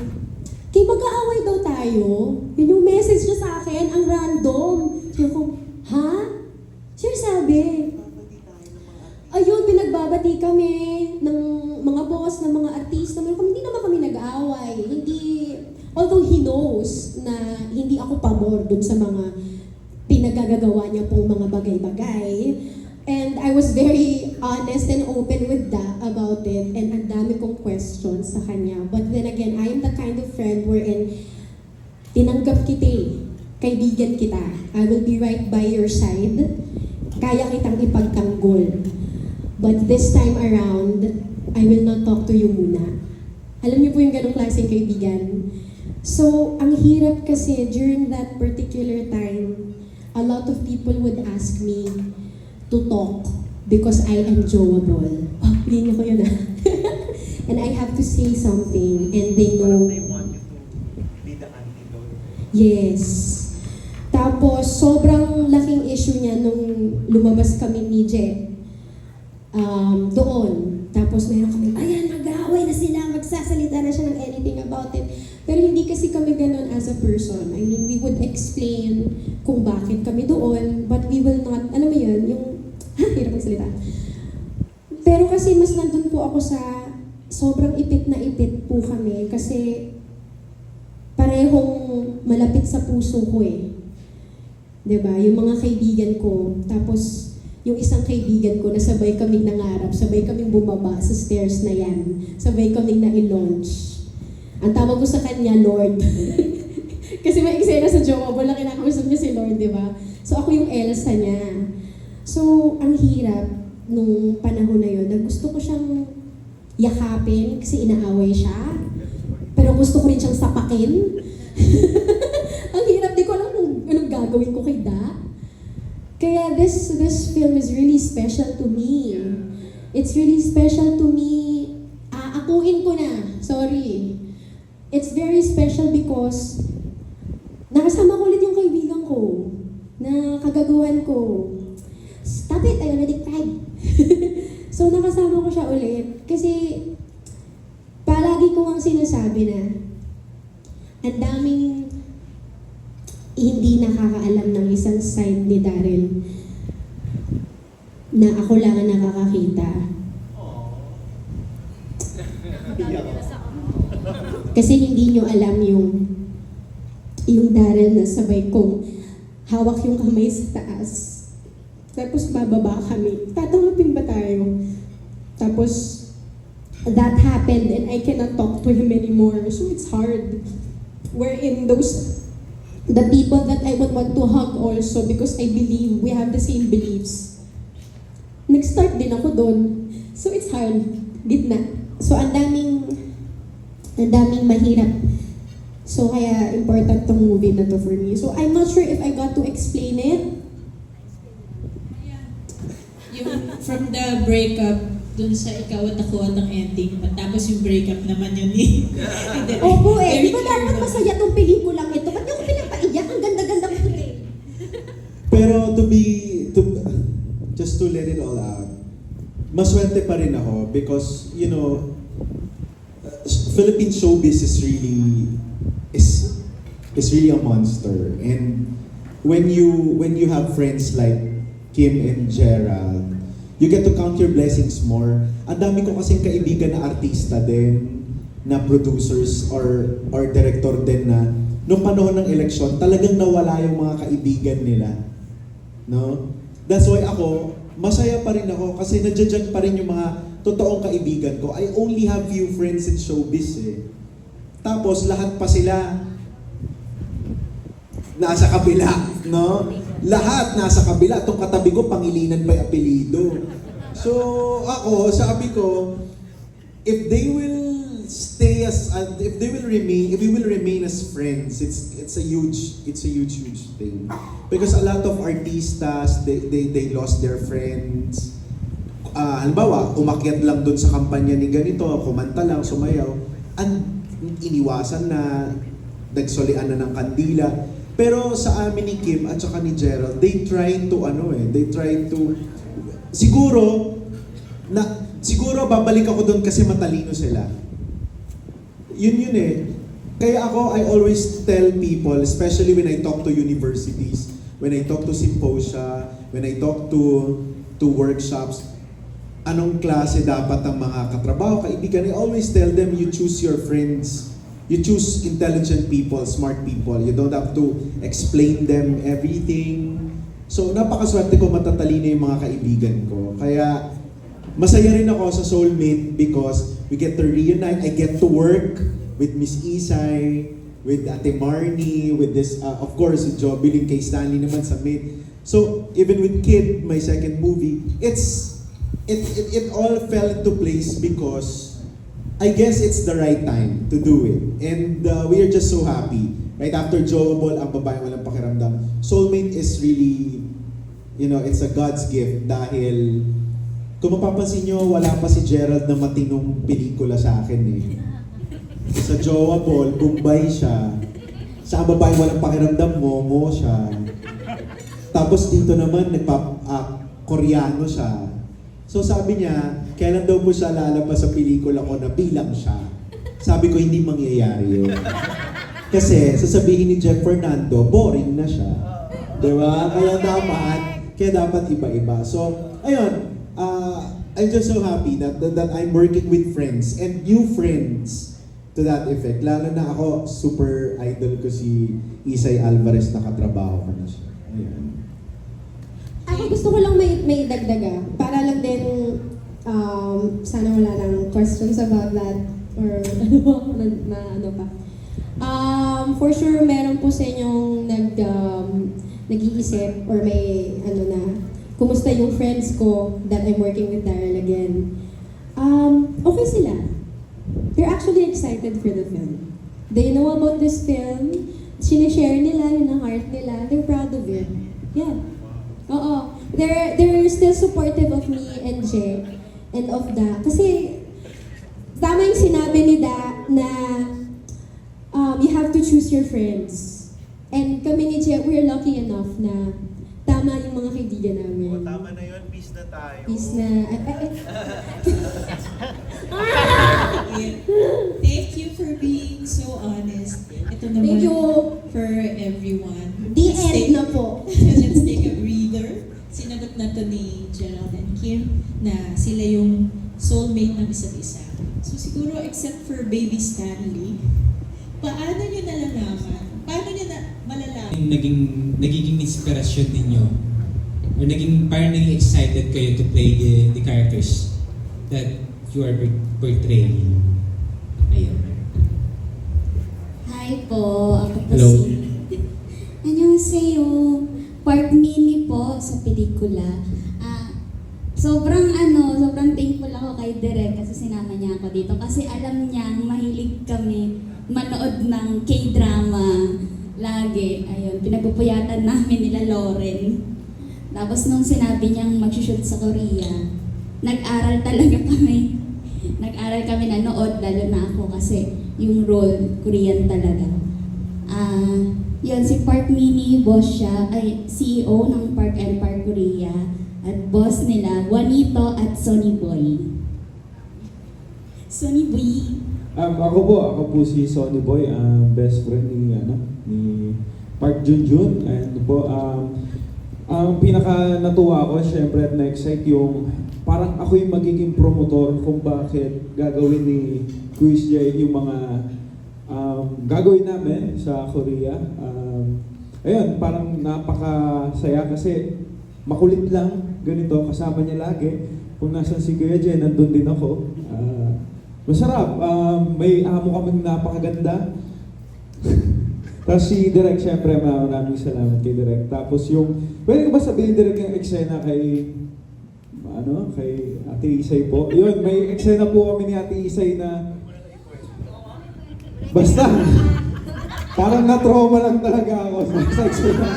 mag-aaway daw tayo. Yun yung message niya sa akin, ang random. Sabi ko, ha? Sino sabi? Ayun, pinagbabati kami ng mga boss, ng mga artista. Hindi naman kami nag-aaway. Although he knows na hindi ako pabor dun sa mga pinagagagawa niya pong mga bagay-bagay. And I was very honest and open with that about it. And ang dami kong questions sa kanya. But then again, I am the kind of friend wherein tinanggap kita eh. Kaibigan kita. I will be right by your side. Kaya kitang ipagtanggol. But this time around, I will not talk to you muna. Alam niyo po yung ganong klaseng kaibigan. So, ang hirap kasi during that particular time, a lot of people would ask me to talk because I am joable. Oh, hindi niyo ko yun And I have to say something and they know. They want you to be the antidote. Yes. Tapos, sobrang laking issue niya nung lumabas kami ni Je. Doon. Tapos meron kami, ayan, nag-aaway na sila, magsasalita na siya ng anything about it. Pero hindi kasi kami ganun as a person. I mean, we would explain kung bakit kami doon, but we will not, alam mo yun, yung, hirap magsalita. Pero kasi mas nandun po ako sa, sobrang ipit na ipit po kami kasi parehong malapit sa puso ko eh. 'Di ba? Yung mga kaibigan ko, tapos yung isang kaibigan ko na sabay kaming nangarap, sabay kaming bumaba sa stairs na yan, sabay kaming na-launch. Ang tawag ko sa kanya, Lord. Kasi may eksena sa jowa, wala kinakausap niya si Lord, di ba? So ako yung Elsa niya. So, ang hirap nung panahon na yun, na gusto ko siyang yakapin kasi inaaway siya. Pero gusto ko rin siyang sapakin. Ang hirap, di ko alam kung anong gagawin ko kay Da. Kaya this film is really special to me. It's really special to me. Aakuin ko na. Sorry. It's very special because nakasama ko ulit yung kaibigan ko na kagaguhan ko. Stop it! I already cried. So nakasama ko siya ulit kasi palagi ko ang sinasabi na ang daming hindi nakakaalam ng isang side ni Daryl na ako lang ang nakakakita. Kasi hindi nyo alam yung Daryl na sabay kong hawak yung kamay sa taas. Tapos bababa kami. Tatanggapin ba tayo? Tapos that happened and I cannot talk to him anymore. So it's hard. Wherein the people that I would want to hug also because I believe we have the same beliefs. Nag-start din ako doon. So it's hard. Gitna. So ang daming mahirap. So kaya important tong movie na to for me. So I'm not sure if I got to explain it. Yung from the breakup, dun sa ikaw at ako at ang ending, tapos yung breakup naman yun eh. Opo eh. Di ba Very dapat clear masaya tong pelikulang ito? Ba't niyo ako pinapaiyak? Ang ganda-ganda ko eh. Pero just to let it all out, maswerte pa rin ako because, you know, Philippine showbiz is really a monster. And when you have friends like Kim and Gerald, you get to count your blessings more. Ang dami ko kasing kaibigan na artista din, na producers or director din na nung panahon ng eleksyon, talagang nawala yung mga kaibigan nila. No? That's why ako, masaya pa rin ako kasi nadjadyan pa rin yung mga totoong kaibigan ko. I only have few friends in showbiz eh. Tapos lahat pa sila nasa kabila, no? Lahat nasa kabila. Itong katabi ko, Pangilinan by apelido. So, ako, sabi ko, if they will remain as friends, it's a huge thing. Because a lot of artistas, they lost their friends. halimbawa, umakyat lang doon sa kampanya ni ganito, kumanta lang, sumayaw, iniwasan na, nagsolian na ng kandila. Pero sa amin ni Kim at saka ni Gerald, they try to, siguro babalik ako doon kasi matalino sila. Yun eh. Kaya ako, I always tell people, especially when I talk to universities, when I talk to symposia, when I talk to workshops, anong klase dapat ang mga katrabaho, kaibigan, I always tell them, you choose your friends. You choose intelligent people, smart people. You don't have to explain them everything. So, napakaswerte ko matatalino yung mga kaibigan ko. Kaya, masaya rin ako sa Soulmate because we get to reunite. I get to work with Miss Isay, with Ate Marnie, with this, of course, si Jobilin, kay Stanley naman sa Mate. So, even with Kid, my second movie, it all fell into place because I guess it's the right time to do it. And we are just so happy. Right after Joable, Ang Babaeng Walang Pakiramdam, Soulmate is really, it's a God's gift dahil kung mapapansin nyo, wala pa si Gerald na matinong pelikula sa akin eh. Sa Joable, Bombay siya. Sa Ang Babaeng Walang Pakiramdam, Momo siya. Tapos dito naman, Koreano siya. So sabi niya, kailan daw po siya lalabas sa pelikula ko na bilang siya? Sabi ko, hindi mangyayari yun. Kasi sasabihin ni Jeff Fernando, boring na siya. Diba? Kaya dapat iba-iba. So, ayun, I'm just so happy that I'm working with friends and new friends to that effect. Lalo na ako, super idol ko si Isay Alvarez, nakatrabaho ko na siya. Ayun. Ako gusto ko lang may dagdaga para lang din sana wala lang questions about that or ano pa. For sure meron po sa inyong nag-iisip or may kumusta yung friends ko that I'm working with Daryl again. Okay sila. They're actually excited for the film. They know about this film. Sinishare nila yung heart nila. They're proud of it. Yeah. Oo. They're still supportive of me and Jay and of Da. Kasi tama yung sinabi ni Da na you have to choose your friends. And kami ni Jay, we're lucky enough na tama yung mga kaibigan namin. Tama na yun, peace na tayo. Peace na. Thank you for being so honest. Ito naman Thank you. for everyone. The end na po. Let's take a breather. Sinagot na to ni Gerald and Kim na sila yung soulmate ng isa't isa. So siguro except for baby Stanley, paano nyo nalalaman? Paano nyo malalaman? Nagiging inspirasyon ninyo or parang naging excited kayo to play the characters that you are portraying. Ayun. Hi po, ako po Hello. Annyeonghaseyo. Part Mini po sa pelikula. Sobrang thankful ako kay Direk kasi sinama niya ako dito kasi alam niya mahilig kami manood ng K-drama lagi. Ayun, pinagpupuyatan namin nila Lauren. Tapos nung sinabi niyang mag-shoot sa Korea, nag-aral talaga kami. Nag-aral kami nanood, lalo na ako kasi yung role, Korean talaga. Yun, si Park Mini, boss siya, ay CEO ng Park Empire Korea. At boss nila, Juanito at Sonny Boy. Sonny Boy. Ako po si Sonny Boy, best friend ni Park Junjun. And po, ang pinaka natuwa ko, syempre at na-excite yung parang ako yung magiging promotor kung bakit gagawin ni Quiz Jay yung mga gagawin namin sa Korea. Ayun, parang napakasaya kasi makulit lang, ganito, kasama niya lagi. Kung nasan si Kuya Jay, nandun din ako. Masarap, may amo kaming napakaganda. Tapos si Direk, syempre, maraming salamat kay Direk. Tapos yung, pwede ko ba sabihin Direk yung eksena kay Ate Isay po? Yun, may eksena po kami ni Ate Isay na basta, parang na-trauma lang talaga ako sa eksena.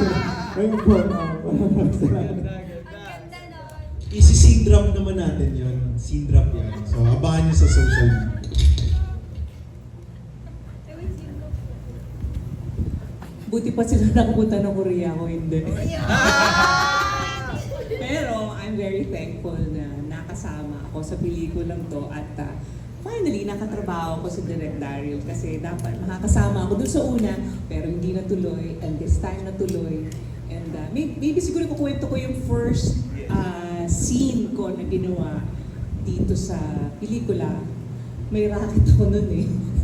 Ayun po, salamat. Isi-scene drop naman natin yun. Scene drop yan. So, abangan nyo sa social media. Buti pa sila nakapunta ng Korea, ako hindi. Pero I'm very thankful na nakasama ako sa pelikulang to at finally nakatrabaho ko si Direk Daryl kasi dapat makakasama ako dun sa una pero hindi natuloy and this time natuloy. And maybe siguro kukwento ko yung first scene ko na ginawa dito sa pelikula. May racket ako nun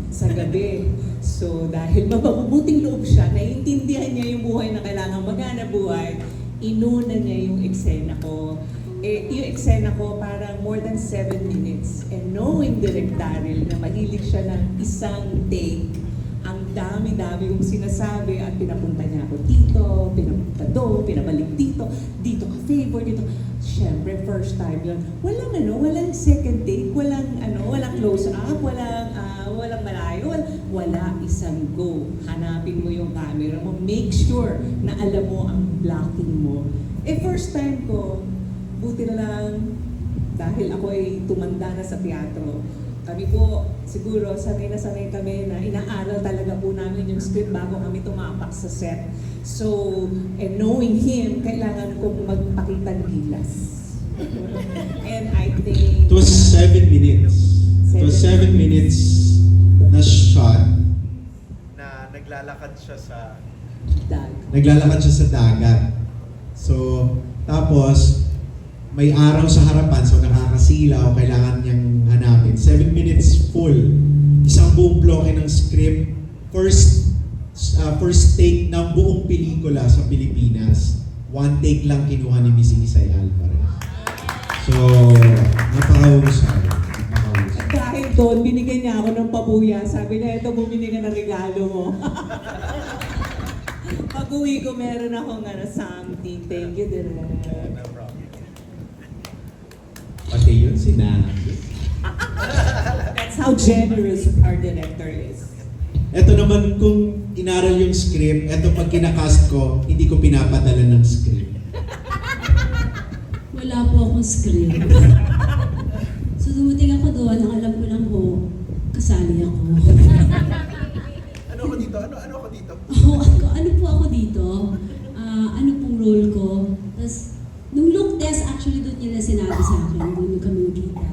sa gabi. So dahil mababuting loob siya, naiintindihan niya yung buhay na kailangan magana buhay, inuna niya yung eksena ko. Yung eksena ko parang more than 7 minutes. And knowing Direk Daryl na mahilig siya ng isang take, ang dami-dami kong sinasabi at pinapunta niya ako dito, pinapunta doon, pinabalik dito, dito ka favor, dito. Siyempre, first time yun. Walang second take, walang close up, walang malayo, wala isang go. Hanapin mo yung camera mo, make sure na alam mo ang blocking mo. First time ko, buti na lang, dahil ako ay tumanda na sa teatro, kami po, siguro, sanay na sanay kami na inaaral talaga po namin yung script bago kami tumapak sa set. So, and knowing him, kailangan ko magpakitang gilas. And I think... It was 7 minutes. It was 7 minutes na shot. Na naglalakad siya sa... Naglalakad siya sa dagat. So, tapos, may araw sa harapan, so nakakasilaw, kailangan niyang hanapin. 7 minutes full. Isang buong bloke ng script. First take ng buong pelikula sa Pilipinas. 1 take lang kinuha ni Miss Isay Alvarez. So, napakahusay. At dahil doon, binigyan niya ako ng pabuya. Sabi na, ito, bumili ka ng regalo mo. Pag-uwi ko, meron akong something. Thank you, Direk. No problem. Pati yun, sinabi. That's how generous our director is. Ito naman, kung inaral yung script, ito pag kinakast ko, hindi ko pinapadala ng script. Wala po akong script. So dumating ako doon, ang alam ko lang po, kasali ako. Ano ako dito? Ano ako dito? Ano po ako dito? Ano pong role ko? Tapos, nung look test, actually doon niya na sinabi sa akin, doon kami magkita.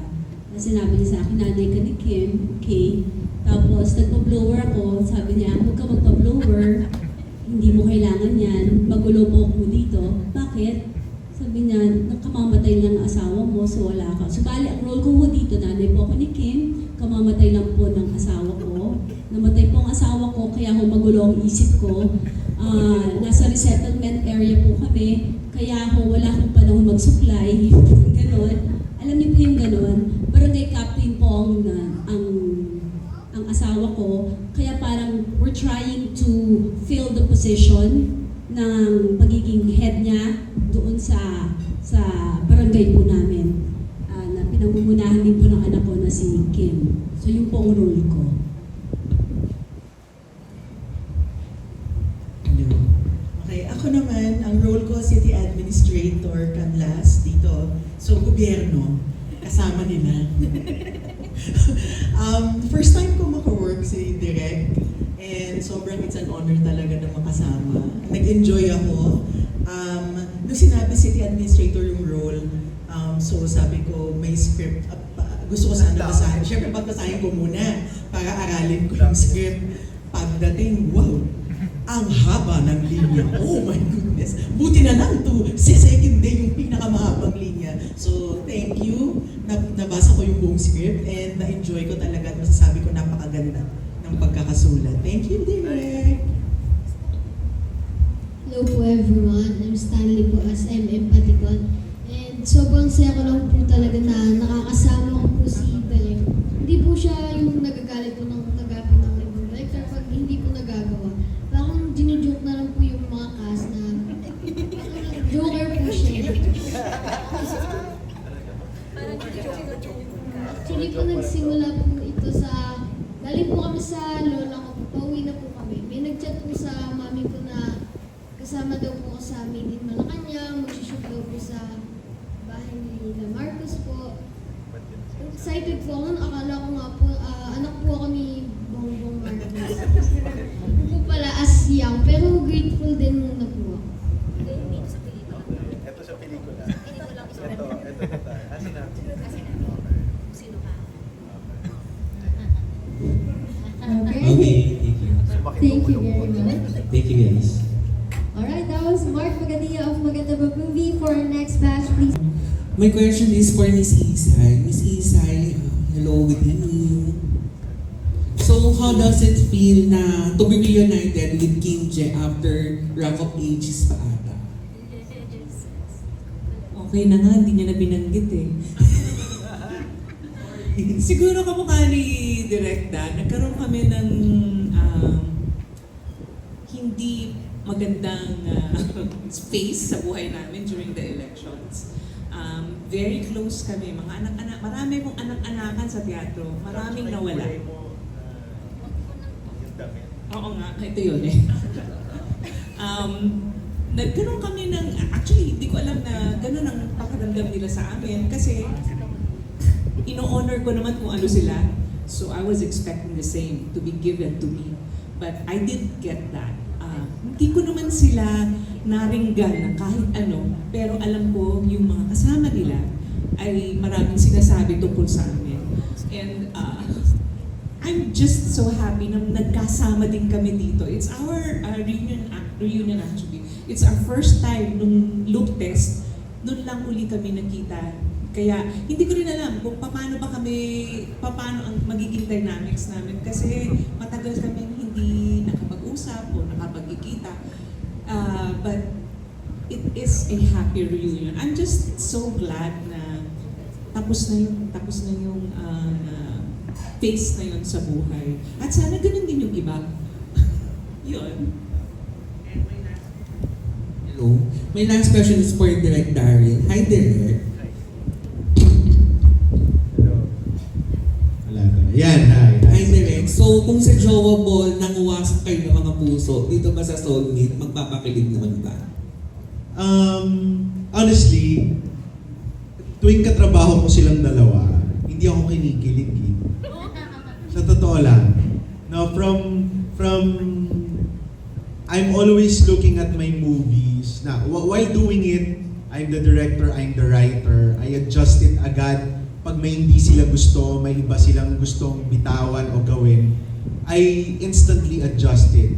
Sinabi niya sa akin, nanay ka ni Kim, okay? Tapos, nagpa-blower ako, sabi niya, huwag ka magpa-blower, hindi mo kailangan yan, magulo po ako dito. Bakit? Sabi niya, nakamamatay lang ang asawa mo, so wala ka. So, bali, ang role ko dito, nanay po ako ni Kim, kamamatay lang po ng asawa ko. Namatay po ang asawa ko, kaya ako magulo ang isip ko. Nasa resettlement area po kami, kaya ako wala akong panahon magsuklay. Ganon. Alam niyo po yung ganon. Barangay captain po ang asawa ko. Kaya parang we're trying to fill the position ng pagiging head niya doon sa barangay po namin. Na pinamumunahan din po ng anak ko na si Kim. So yun po ang role ko. Okay, ako naman, ang role ko, City Administrator Canlas dito. So, gobyerno, kasama nila. First time ko maka-work si Direk and sobrang it's an honor talaga na makasama. Nag-enjoy ako. Nung sinabi City Administrator yung role, so sabi ko, may script. Gusto ko sana basahin. Siyempre, basahin ko muna para aralin ko yung script. Pagdating, wow! Ang haba ng linya. Oh my goodness. Buti na lang to. Sa second day, yung pinakamahabang linya. So, thank you. Nabasa ko yung buong script and na-enjoy ko talaga at masasabi ko napakaganda ng pagkakasulat. Thank you, Direk. Hello po everyone. I'm Stanley po as MM Patikon. And sobrang saya ko lang po talaga na nakakasama ko po si Direk. Hindi po siya yung nagagalit po ng nagapin ng libong director pag hindi po nagagawa. Parang ginujoke na lang po yung mga cast na joker po siya. Actually po nagsimula po ito sa, galing po kami sa lola ko, pauwi na po kami. May nag-chat po sa mami ko na kasama daw po ko sa Made in Malacanang, mag-shoot daw po sa bahay ni Thank you very much. Thank you guys. Alright, that was Mark Magadia of Maganda Ba Movie. For our next batch, please. My question is for Miss Isay. Miss Isay, hello, good evening. So, how does it feel na to be reunited with Kim J after Rock of Ages pa ata? Okay na nga, hindi niya na binanggit eh. Siguro kamukha ni Direk Dan, nagkaroon kami ng hindi magandang space sa buhay namin during the elections. Very close kami, mga anak-anak, marami pong anak-anakan sa teatro, maraming nawala. Oo nga, ito yun eh. Nagkaroon kami ng, actually hindi ko alam na gano'n ang pakiramdam nila sa amin kasi ino-honor ko naman kung ano sila. So I was expecting the same to be given to me. But I didn't get that. Hindi ko naman sila naringgan na kahit ano, pero alam ko yung mga kasama nila ay maraming sinasabi tungkol sa amin. And I'm just so happy na nagkasama din kami dito. It's our reunion actually. It's our first time nung look test, nun lang uli kami nakita. Kaya hindi ko rin alam kung paano ang magiging dynamics namin kasi matagal kami hindi nakapag-usap o nakapagkikita. But it is a happy reunion. I'm just so glad na tapos na yung phase na yun sa buhay. At sana ganun din yung iba. Yun. Hello. My last question is for Direk Daryl. Hi, Direk. Yan, hi. Hi, Direk. So, kung sa Jowa Ball, nanguwasak kayo ng mga puso, dito ba sa Soulmate, magpapakilig naman ba? Honestly, tuwing katrabaho ko silang dalawa, hindi ako kinikilig. Sa totoo lang. No, I'm always looking at my movies. Na, while doing it, I'm the director, I'm the writer. I adjust it agad. Pag may hindi sila gusto, may iba silang gustong bitawan o gawin, I instantly adjust it.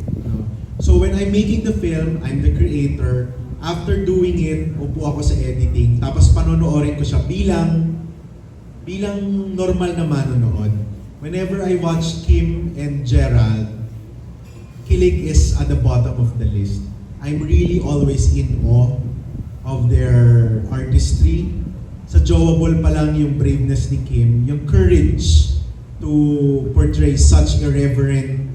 So when I'm making the film, I'm the creator. After doing it, upo ako sa editing. Tapos panonoorin ko siya bilang normal na manonood. Whenever I watch Kim and Gerald, kilig is at the bottom of the list. I'm really always in awe of their artistry. Sa Jowa Ball pa lang yung braveness ni Kim, yung courage to portray such irreverent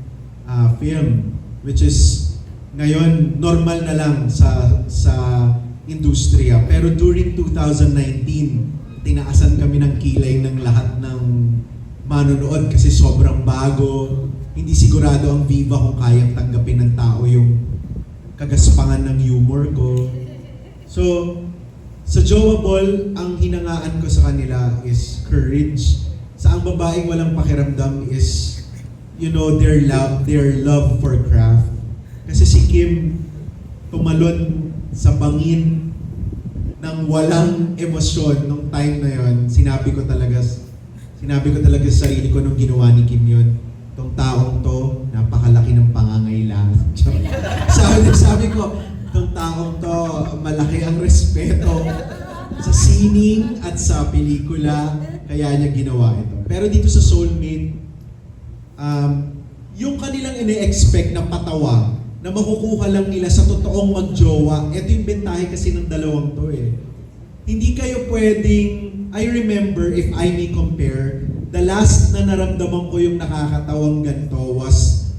film, which is ngayon normal na lang sa industriya. Pero during 2019, tinaasan kami ng kilay ng lahat ng manonood kasi sobrang bago. Hindi sigurado ang Viva kung kayang tanggapin ng tao yung kagaspangan ng humor ko. So, sa Jowa Ball, ang hinangaan ko sa kanila is courage. Sa ang babaeng walang pakiramdam is, you know, their love for craft. Kasi si Kim tumalon sa bangin ng walang emosyon nung time na yon. Sinabi ko talaga sa sarili ko nung ginawa ni Kim yun. Itong taong to, napakalaki ng pangangailangan. sabi ko, itong taong to, malaki ang respeto sa sining at sa pelikula, kaya niya ginawa ito. Pero dito sa Soulmate, yung kanilang ine-expect na patawa, na makukuha lang nila sa totoong magjowa, ito yung bentahe kasi ng dalawang to eh. Hindi kayo pwedeng, I remember, if I may compare, the last na naramdaman ko yung nakakatawang ganito was,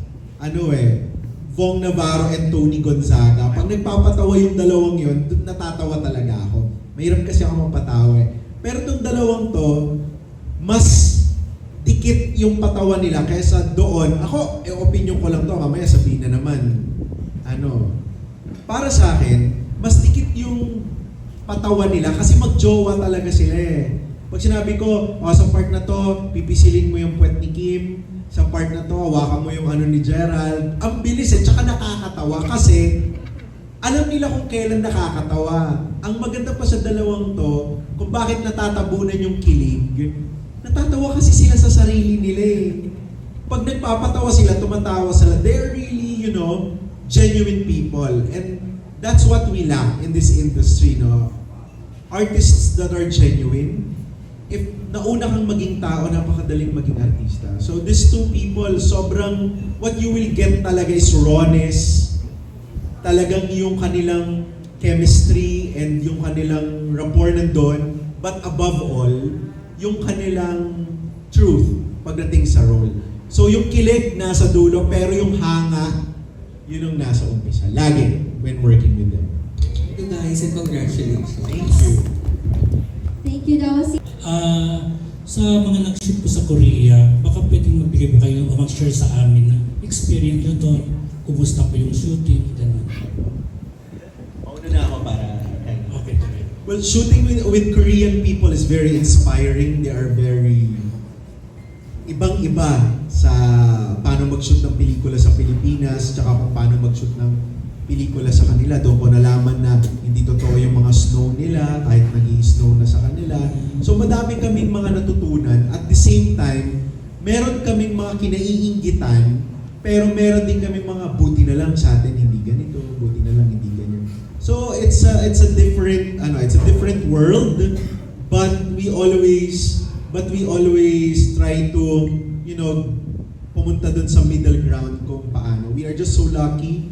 Vong Navarro and Tony Gonzaga. Pag nagpapatawa yung dalawang yun, natatawa talaga ako. Mahirap kasi ako mapatawa eh. Pero itong dalawang to, mas dikit yung patawa nila kaysa doon. Ako, opinion ko lang to, mamaya sabihin na naman. Para sa akin, mas dikit yung patawa nila kasi magjowa talaga sila eh. Pag sinabi ko, sa part na to, pipisilin mo yung puwet ni Kim, sa part na to, hawakan mo yung ni Gerald. Ang bilis eh, tsaka nakakatawa kasi alam nila kung kailan nakakatawa. Ang maganda pa sa dalawang to, kung bakit natatabunan yung kilig, natatawa kasi sila sa sarili nila eh. Pag nagpapatawa sila, tumatawa sila, they're really genuine people. And that's what we lack in this industry, no? Artists that are genuine. If nauna kang maging tao, napakadaling maging artista. So these two people, sobrang, what you will get talaga is rawness, talagang yung kanilang chemistry and yung kanilang rapport nandun, but above all, yung kanilang truth pagdating sa role. So yung kilig nasa dulo, pero yung hanga, yun ang nasa umpisa. Lagi, when working with them. Thank you guys and congratulations. Thank you. Thank you daw si Sa mga nag-shoot po sa Korea, baka pwedeng magbigay po kayo o mag-share sa amin na experience nyo doon, kumusta po yung shooting, gano'n. Mauna na ako para... Okay. Well, shooting with Korean people is very inspiring. They are very ibang-iba sa paano mag-shoot ng pelikula sa Pilipinas, tsaka kung paano mag-shoot ng pelikula sa kanila. Doon ko nalaman na hindi totoo yung mga snow nila, kahit nag-i-snow na sa kanila. So madami kaming mga natutunan. At the same time, meron kaming mga kinaiinggitan, pero meron din kaming mga buti na lang sa atin, hindi ganito, buti na lang, hindi ganyan. So it's a different world, but we always try to, pumunta dun sa middle ground kung paano. We are just so lucky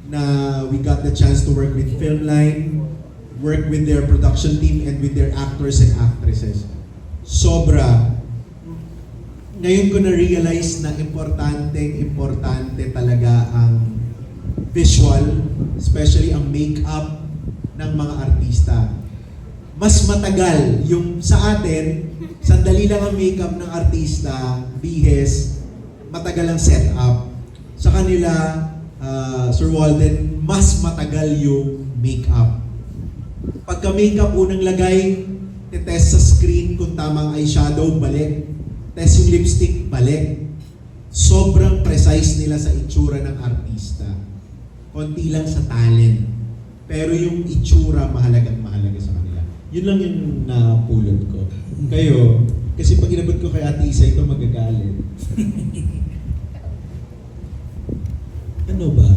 na we got the chance to work with Filmline, work with their production team and with their actors and actresses. Sobra. Ngayon ko na-realize na importante talaga ang visual, especially ang makeup ng mga artista. Mas matagal yung sa atin, sandali lang ang makeup ng artista, bihes, matagal ang setup. Sa kanila, Sir Walden, mas matagal yung makeup. Pagka makeup, unang lagay, test sa screen kung tamang eyeshadow, balik. Test yung lipstick, balik. Sobrang precise nila sa itsura ng artista. Konti lang sa talent. Pero yung itsura, mahalaga sa kanila. Yun lang yung napulot ko. Kayo, kasi pag inabot ko kay Ate Isa, ito magagalit. Ano ba?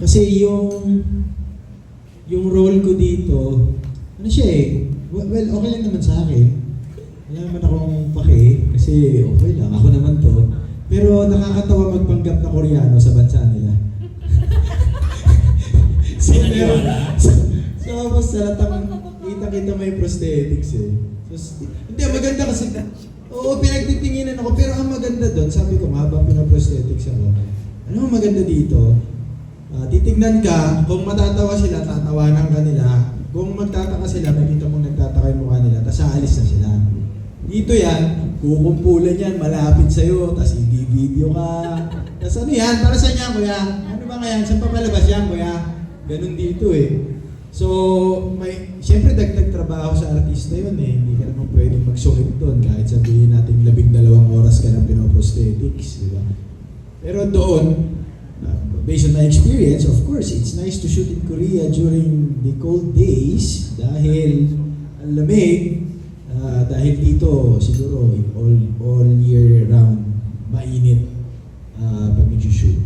Kasi yung role ko dito, ano siya eh, well, okay lang naman sa akin. Wala naman akong pake, kasi okay lang, ako naman to. Pero nakakatawa magpanggap na Koreano sa bansa nila. So, sa latang, kita may prosthetics eh. So, hindi, maganda kasi, pinagtitinginan ako, pero ang maganda doon, sabi ko, habang pinaprosthetics ako, ano ang maganda dito? Titignan ka, kung matatawa sila, tatawanan ka nila. Kung magtataka sila, makita mong nagtataka yung mukha nila, tapos aalis na sila. Dito yan, kukumpulan yan, malapit sa'yo, tapos i-video ka. Tapos ano yan? Para saan yan, kuya? Ano ba nga yan? Saan pa palabas yan, kuya? Ganun dito eh. So, siyempre dagdag trabaho sa artista yun eh. Hindi ka naman pwedeng magsungit doon kahit sabihin natin 12 oras ka ng pinoprosthetics, di ba? Pero doon, based on my experience, of course, it's nice to shoot in Korea during the cold days dahil ang lamig, dahil dito siguro all year round mainit pag nag-shoot.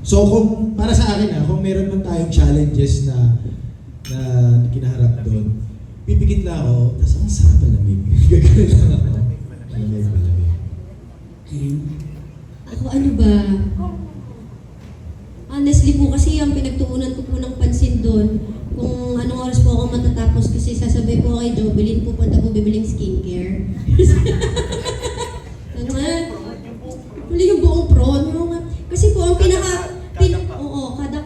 So kung para sa akin kung meron man tayong challenges na kinaharap doon, pipikit lang ako, tapos ang sarap na lamig. Gagawin lang ako. Lamig. Ako ano ba? Honestly po kasi ang pinagtuunan ko po ng pansin doon, kung anong oras po ako matatapos kasi sasabay po kay Jobelin, pupunta po bibiling skincare. Ano nga? Huli yung buong prawn. Kasi po ang kada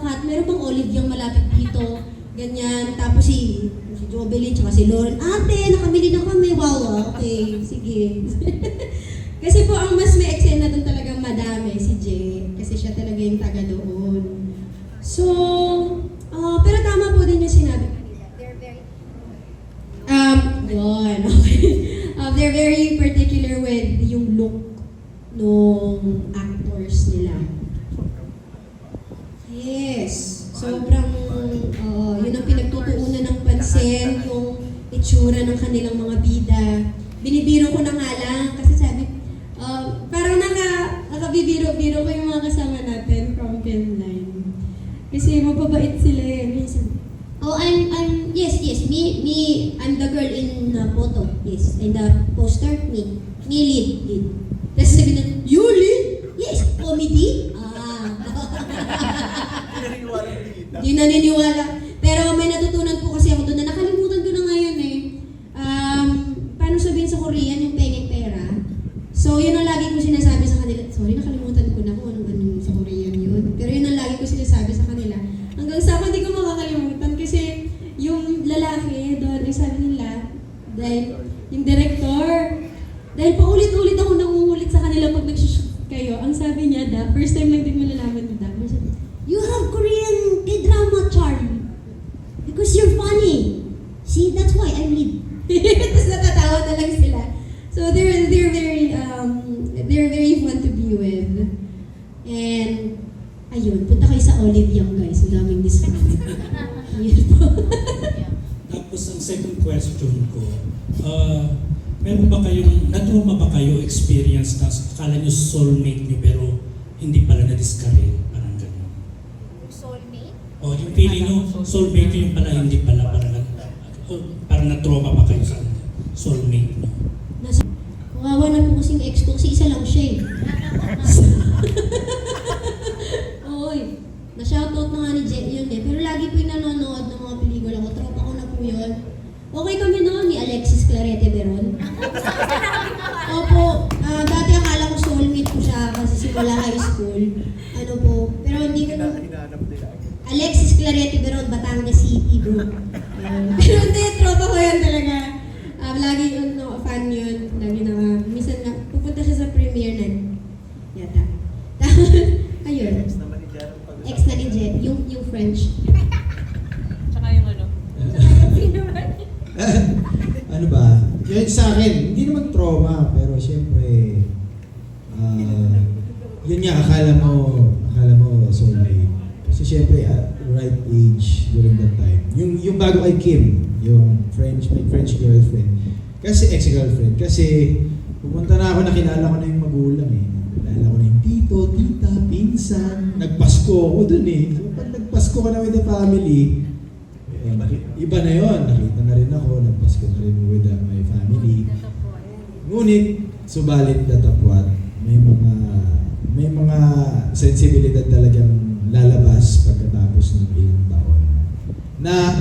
cut, meron pang olive yung malapit dito. Ganyan. Tapos si Jobelin tsaka si Lauren, ate, nakamili na kami. Wow, okay. Sige. Kasi po ang mas may eksena doon talagang madami si Jay. Kasi siya talaga yung taga doon. So, pero tama po din yung sinabi kanila. They're very... they're very particular with yung look ng actors nila. Yes. Sobrang, yun ang pinagtutuunan ng pansin, yung itsura ng kanilang mga bida. Binibiro ko na nga lang kasi sabi, parang nakabibiro-biro ko yung mga kasama natin from Film Kasi mababait sila eh. Minsan, Oh, yes, I'm the girl in photo. Yes, in the poster, me lead. Tapos sabi na, you lead? Yes, comedy? Di naniniwala. Pero may natutunan po kasi ako doon na nakalimutan ko na ngayon eh. Paano sabihin sa Korean yung pengeng pera? So, yun ang lagi ko sinasabi sa kanila. Sorry, nakalimutan ko na kung ano sa Korean yun. Pero yun ang lagi ko sinasabi sa kanila. Hanggang sa ako, hindi ko makakalimutan kasi yung lalaki doon, ay sabi nila, dahil yung director, dahil paulit-ulit ako nangungulit sa kanila pag nag-shoot kayo, ang sabi niya, first time lang din malalaman ni sabi, you have Korean K-drama charm because you're funny. See, that's why I lead. Tapos natatawa na lang sila. So they're very fun to be with. And ayun, punta kayo sa Olive Young guys, ang daming discount. Tapos ang second question ko, meron ba kayong, na-trauma ba kayo experience na akala nyo soulmate nyo pero hindi pala na-discourage? Parang gano'n. Soulmate? O yung feeling nyo, soulmate nyo yung pala, hindi pala, parang na-trauma ba kayo sa soulmate nyo? Kawawa na po kasing ex ko kasi isa lang siya eh. Oy, na-shoutout na nga ni Jet yun eh. Pero lagi po yung nanonood ng mga pelikula ko. Tropa ko na po yun. Okay kami noon ni Alexis Clarete Beron. Opo, dati akala ko soulmate ko siya kasi simula high school. Ano po, pero hindi ko Alexis Clarete Beron, Batangas City bro. Pero hindi, tropa ko yan talaga. Lagi yun, fan yun. Lagi minsan na, pupunta siya sa premiere na yata. Tapos, ayun. Ex na ni Jet, yung French. Tsaka yung ano? Ano ba? Yun sa akin, hindi naman trauma, pero syempre, yun nga, akala mo soulmate. Kasi syempre, at the right age during that time. Yung bago kay Kim, yung my French girlfriend. Kasi ex-girlfriend. Kasi pumunta na ako, nakilala ko na yung magulang eh. Nakilala ko na yung tito, tita, pinsan. Nagpasko ako dun eh. So pag nagpasko ka na with the family, iba na yon. Nakita na rin ako, nagpasko na rin with my family. Ngunit, subalit datapwat, may mga sensibilidad talagang lalabas pagkatapos ng ilang taon. Na,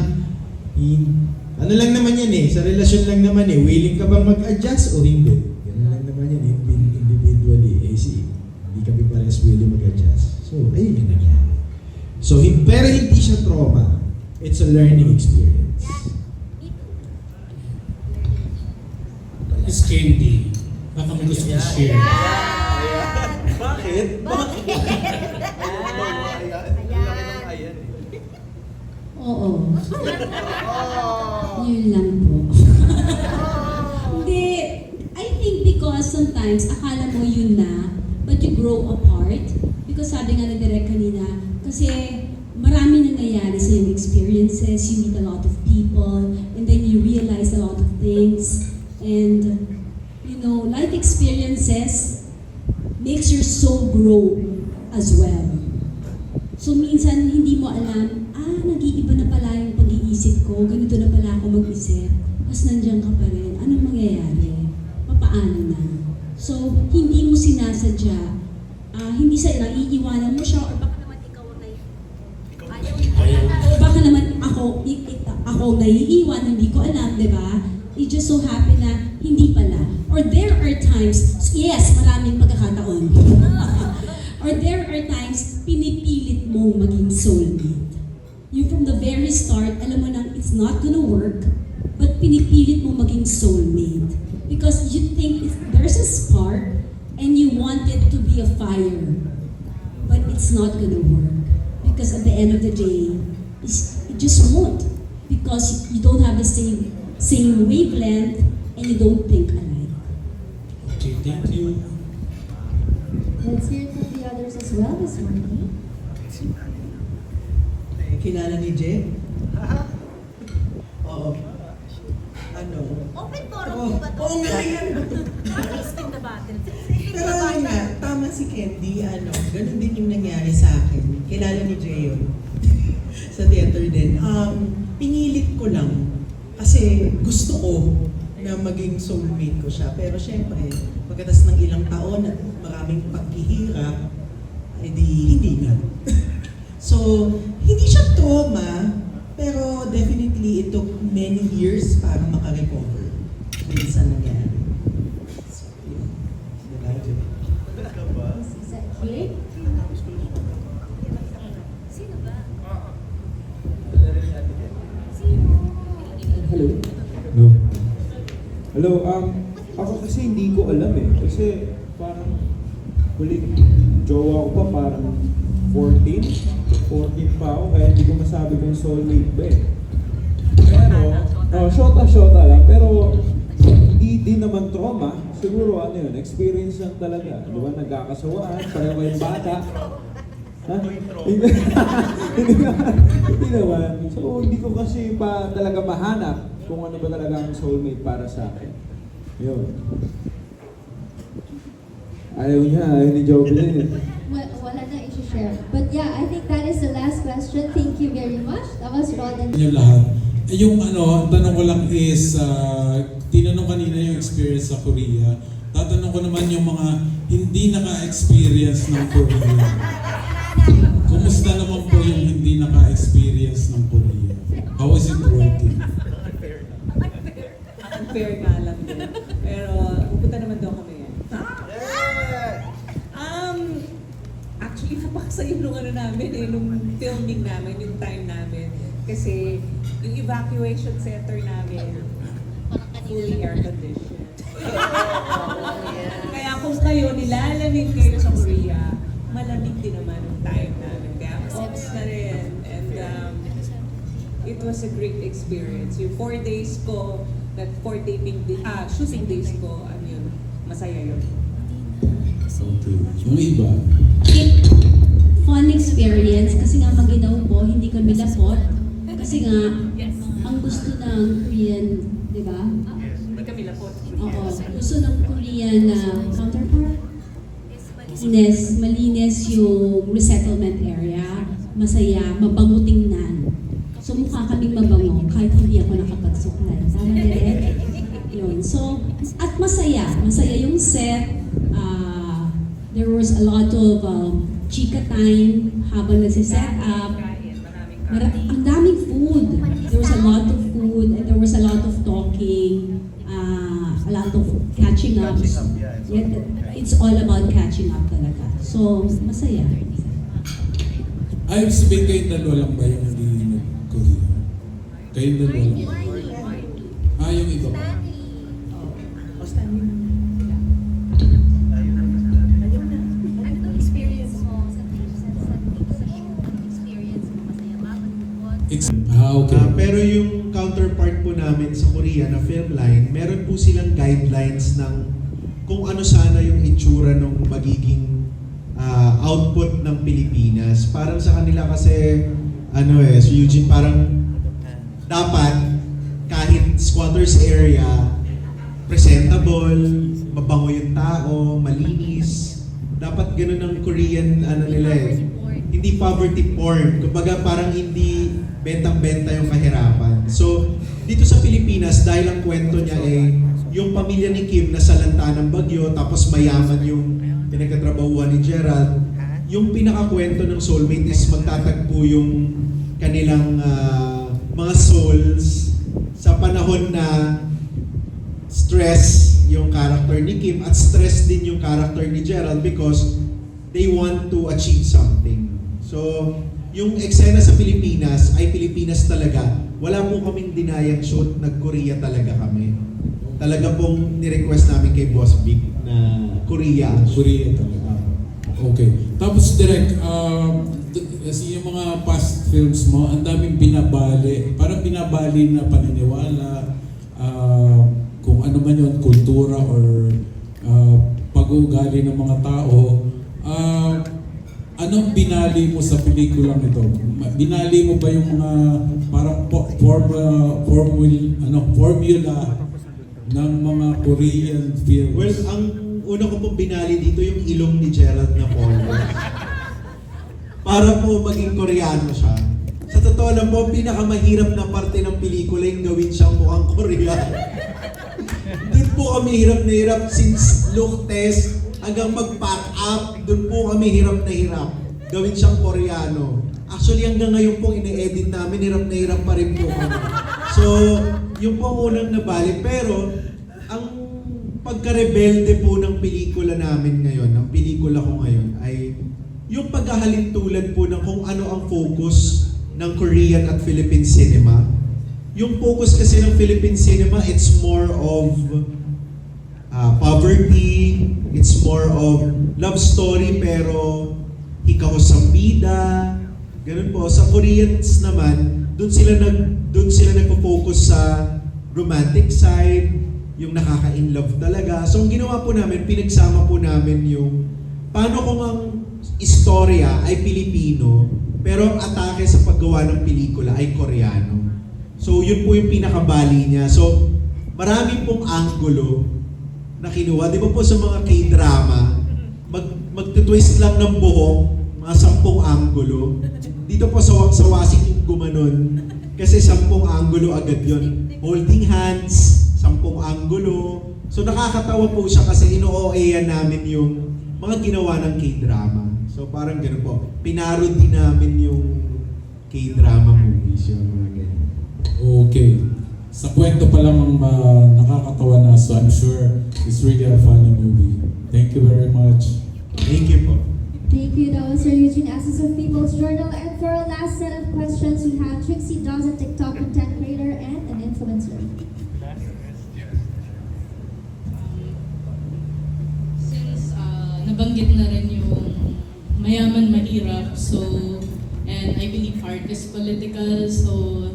ano lang naman yan eh, sa relasyon lang naman eh, willing ka bang mag-adjust o hindi? Ganun lang naman yan, individually, hindi kami parehas willing mag-adjust. So, ayun yung nangyari. So, pero hindi siya trauma. It's a learning experience. Miss Candy, baka may gusto ko share. Bakit? Oo. Yun lang po. Hindi. I think because sometimes akala mo yun na, but you grow apart. Because sabi nga na direct kanina, kasi marami nangyayari sa yung experiences, you meet a lot of people, and then you realize a lot of things. And, you know, life experiences makes your soul grow as well. So minsan hindi mo alam, nag-iiba na pala yung pag-iisip ko, ganito na pala ako mag-isip, mas nandiyan ka pa rin, anong mangyayari? Papaano na? So, hindi mo sinasadya, hindi sa naiiwanan mo siya, or baka naman ikaw ang baka naman ako naiiwan, hindi ko alam, di ba? It just so happen na hindi pala. Or there are times, yes, maraming pagkakataon. Or there are times, pinipilit mo maging soulmate. You from the very start, alam mo nang it's not gonna work, but pinipilit mo maging soulmate. Because you think there's a spark, and you want it to be a fire. But it's not gonna work. Because at the end of the day, it just won't. Because you don't have the same wavelength, and you don't think alike. Okay, thank you. Let's hear from the others as well this morning. Kilala ni Jet? Oo. Ano? Open forum po ba ito? Oo nga yan. Spin the button. Pero nga, tama si Candy, ganun din yung nangyari sa akin. Kilala ni Jay yun. sa theater din. Pinilit ko lang kasi gusto ko na maging soulmate ko siya. Pero syempre, pagkatas ng ilang taon at maraming paghihirap, edi hindi na. So, hindi siya trauma, pero definitely it took many years para makarecover dun sa nangyari. So, yun. Okay? Hello? No. Hello, ako kasi hindi ko alam eh. Kasi parang huling jowa ko pa parang 14 pa ako, kaya hindi ko masabi kung soulmate ba eh. Pero, shota lang, pero hindi din naman trauma. Siguro ano yun, experience lang talaga. Di ba, nagkakasawaan, pareho kayong bata. Ha? Hindi naman. So, hindi ko kasi pa talaga mahanap kung ano ba talaga ang soulmate para sa akin. Yun. Ayaw ni Jovelyn. Wala na i-share. But yeah, I think that is the last question. Thank you very much. That was Rod and Yung lahat. Yung ang tanong ko lang is, tinanong kanina yung experience sa Korea. Tatanong ko naman yung mga hindi naka-experience ng Korea. Kumusta naman po yung hindi naka-experience ng Korea? How is it working? Unfair nga lang din. Pero pupunta naman daw kami yan. Actually, napakasaya nung ano namin nung filming namin, yung time namin. Kasi yung evacuation center namin, fully air conditioned. Kaya kung kayo nilalamig kayo sa Korea, malamig din naman yung time namin. Kaya ops na rin. And it was a great experience. Yung 4 days ko, that 4 shooting days ko, yun, masaya yun. Okay. Yung iba? Fun experience kasi nga maginaw po, hindi kami lapot. Kasi nga, ang gusto ng Korean, di ba? Hindi kami lapot. Oo. Gusto ng Korean counterpart. Malinis yung resettlement area. Masaya, mabango tingnan. So mukha kaming mabango kahit hindi ako nakapagsuklay. Tama din? Yun. So, at masaya. Masaya yung set. There was a lot of chika time habang nagsiset up. Ang daming food. There was a lot of food and there was a lot of talking, a lot of catching up. It's all about catching up talaga. So, masaya. Ay, sabihin kayong dalawa lang ba yung hindi nag-Korea? Kayong dalawa lang? Yung iba ba? Okay. Pero yung counterpart po namin sa Korea na film line, meron po silang guidelines ng kung ano sana yung itsura ng magiging output ng Pilipinas. Parang sa kanila kasi, so Eugene, parang dapat kahit squatters area, presentable, mabango yung tao, malinis. Dapat ganun ang Korean, hindi poverty porn. Kumbaga parang hindi bentang-benta yung kahirapan. So, dito sa Pilipinas, dahil ang kwento niya yung pamilya ni Kim nasa lanta ng bagyo, tapos mayaman yung pinagkatrabahuan ni Gerald, yung pinakakwento ng soulmate is magtatagpo yung kanilang mga souls sa panahon na stress yung character ni Kim at stress din yung character ni Gerald because they want to achieve something. So, yung eksena sa Pilipinas ay Pilipinas talaga. Wala po kaming dinayang shoot, nag-Korea talaga kami. Talaga pong ni-request namin kay Boss Big na Korea. Korea talaga. Okay. Tapos direct, kasi yung mga past films mo, ang daming binabali. Parang binabali na paniniwala, kung ano man yun, kultura or pag-uugali ng mga tao. Anong binali mo sa pelikulang ito? Binali mo ba yung mga parang formula ng mga Korean films? Well, ang una ko pong binali dito yung ilong ni Gerald na Paul. Para po maging Koreano siya. Sa totoo lang po, pinakamahirap na parte ng pelikula yung gawin siyang mukhang Koreano. Doon po kami hirap na hirap since look test hanggang mag-pack up. Doon po kami hirap na hirap. Gawin siyang Koreano. Actually, hanggang ngayon pong ine-edit namin, hirap na hirap pa rin po kami. So, yung po ang unang nabali. Pero, ang pagka-rebelde po ng pelikula namin ngayon, ng pelikula ko ngayon, ay yung paghahalin tulad po ng kung ano ang focus ng Korean at Philippine cinema. Yung focus kasi ng Philippine cinema, it's more of poverty, it's more of love story pero ikaw sa bida. Ganun po. Sa Koreans naman, doon sila nagpo-focus sa romantic side, yung nakaka-in-love talaga. So ang ginawa po namin, pinagsama po namin yung paano kung ang istorya ay Pilipino, pero ang atake sa paggawa ng pelikula ay Koreano. So yun po yung pinakabali niya. So marami pong anggulo na kinuha. Di ba po sa mga K-drama, magtutwist lang ng buhok, mga 10 anggulo. Dito po sa wasik yung gumanon. Kasi 10 anggulo agad yon. Holding hands, 10 anggulo. So nakakatawa po siya kasi ino-OA namin yung mga ginawa ng K-drama. So parang gano'n po. Pinarody namin yung K-drama movies, yung mga ganyan. Okay. Sa kwento pa lang ang nakakatawa na, so I'm sure it's really a funny movie. Thank you very much. Thank you po. Thank you. That was Sir Eugene, Essence of People's Journal. And for our last set of questions, we have Trixie Dawes, a TikTok content creator and an influencer. Since nabanggit na rin yung mayaman mahirap, so, and I believe art is political, so,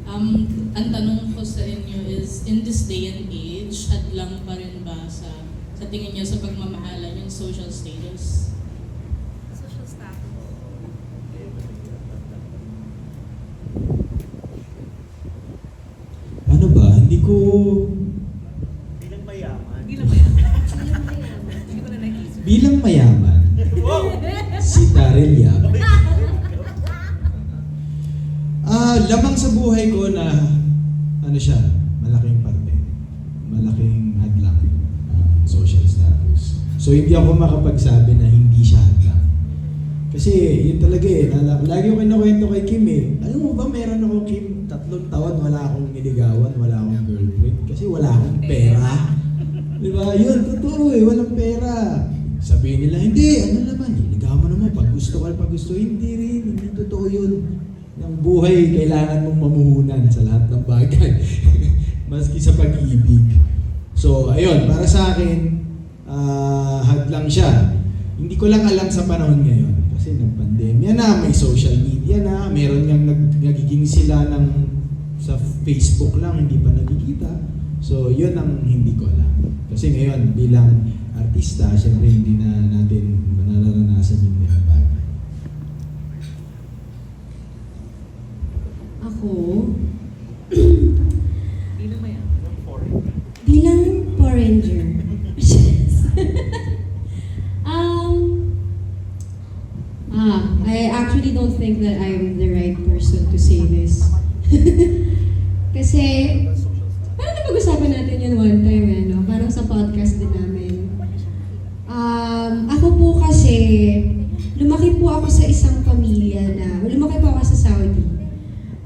ang tanong ko sa inyo is, in this day and age, hadlang pa rin ba sa tingin niyo sa pagmamahalan yung social status? Social status. Ano ba? Hindi ko... Bilang mayaman. Bilang mayaman, si Daryl Yap. Lamang sa buhay ko na ano siya, malaking parte. Malaking hadlang social status. So hindi ako makapagsabi na hindi siya hadlang. Kasi yun talaga eh, lagi ko kinukwento kay Kim eh. Alam mo ba, meron ako Kim, 3 taon wala akong niligawan, wala akong girlfriend. Kasi wala akong pera. Di ba? Yun, totoo eh, walang pera. Sabihin nila, hindi, ano naman, niligawan mo naman, pag gusto ka, pag gusto, hindi rin, hindi totoo yun. Ng buhay, kailangan mong mamuhunan sa lahat ng bagay. Maski sa pag-ibig. So, ayun, para sa akin, hadlang siya. Hindi ko lang alam sa panahon ngayon. Kasi nag-pandemya na, may social media na, meron ngang nagiging sila ng sa Facebook lang, hindi pa nagkikita. So, yun ang hindi ko alam. Kasi ngayon, bilang artista, syempre hindi na natin nararanasan yung mga bagay. Ako, bilang foreigner. I actually don't think that I'm the right person to say this. Kasi, parang napag-usapan natin yun one time, no? Parang sa podcast din namin. Ako po kasi, lumaki po ako sa isang pamilya lumaki po ako sa Saudi.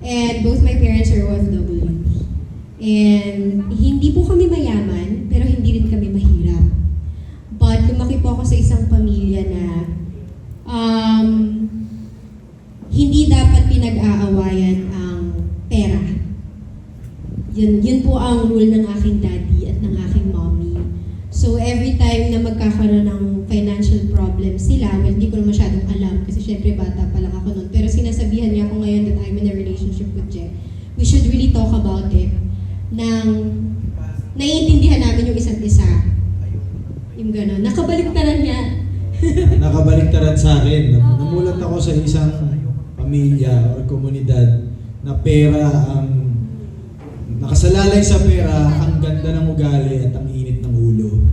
And both my parents are OFWs. And hindi po kami mayaman, pero hindi rin kami mahirap. But lumaki po ako sa isang pamilya na hindi dapat pinag-aawayan ang pera. Yun po ang rule ng aking daddy at ng aking mommy. So every time na magkakaroon ng financial problem sila, well, hindi ko na masyadong alam kasi syempre bata pa lang ako noon. Pero sinasabihan niya ako ngayon that I'm in a relationship with Je. We should really talk about it. Naiintindihan namin yung isa't isa. Yung gano'n. Nakabaliktaran niya. Nakabaliktaran sa akin. Namulat ako sa isang pamilya o komunidad na pera ang nakasalalay sa pera, ang ganda ng ugali at ang init ng ulo.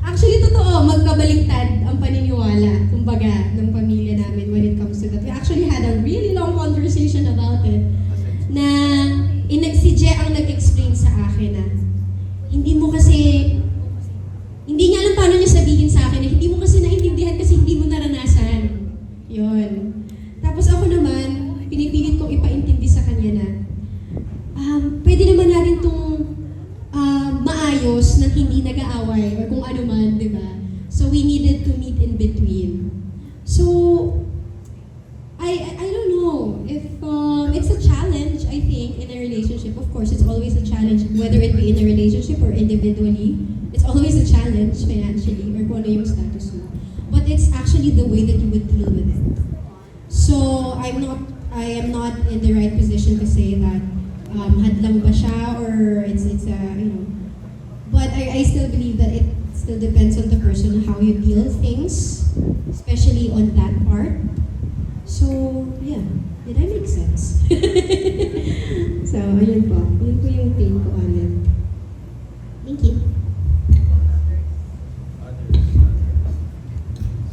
Actually, totoo. Magkabaliktad ang paniniwala, kumbaga, ng pamilya namin when it comes to So that we actually had a really long conversation about it. Na si Je ang nag-explain sa akin na hindi niya alam paano niya sabihin sa akin na hindi mo kasi naintindihan kasi hindi mo naranasan. Yun. Tapos ako naman, pinipilit kong ipaintindi sa kanya na pwede naman natin itong maayos na hindi nag-aaway or kung ano man, di ba? So we needed to meet in between. So, I don't know if it's a challenge, I think, in a relationship. Of course, it's always a challenge, whether it be in a relationship or individually. It's always a challenge financially or kung ano yung status mo. But it's actually the way that you would deal with it. So, I am not in the right position to say that hadlang ba siya or it's but I still believe that it still depends on the person how you deal things, especially on that part. So, yeah. Did I make sense? So, ayun po. Yun po yung take ko on it. Thank you.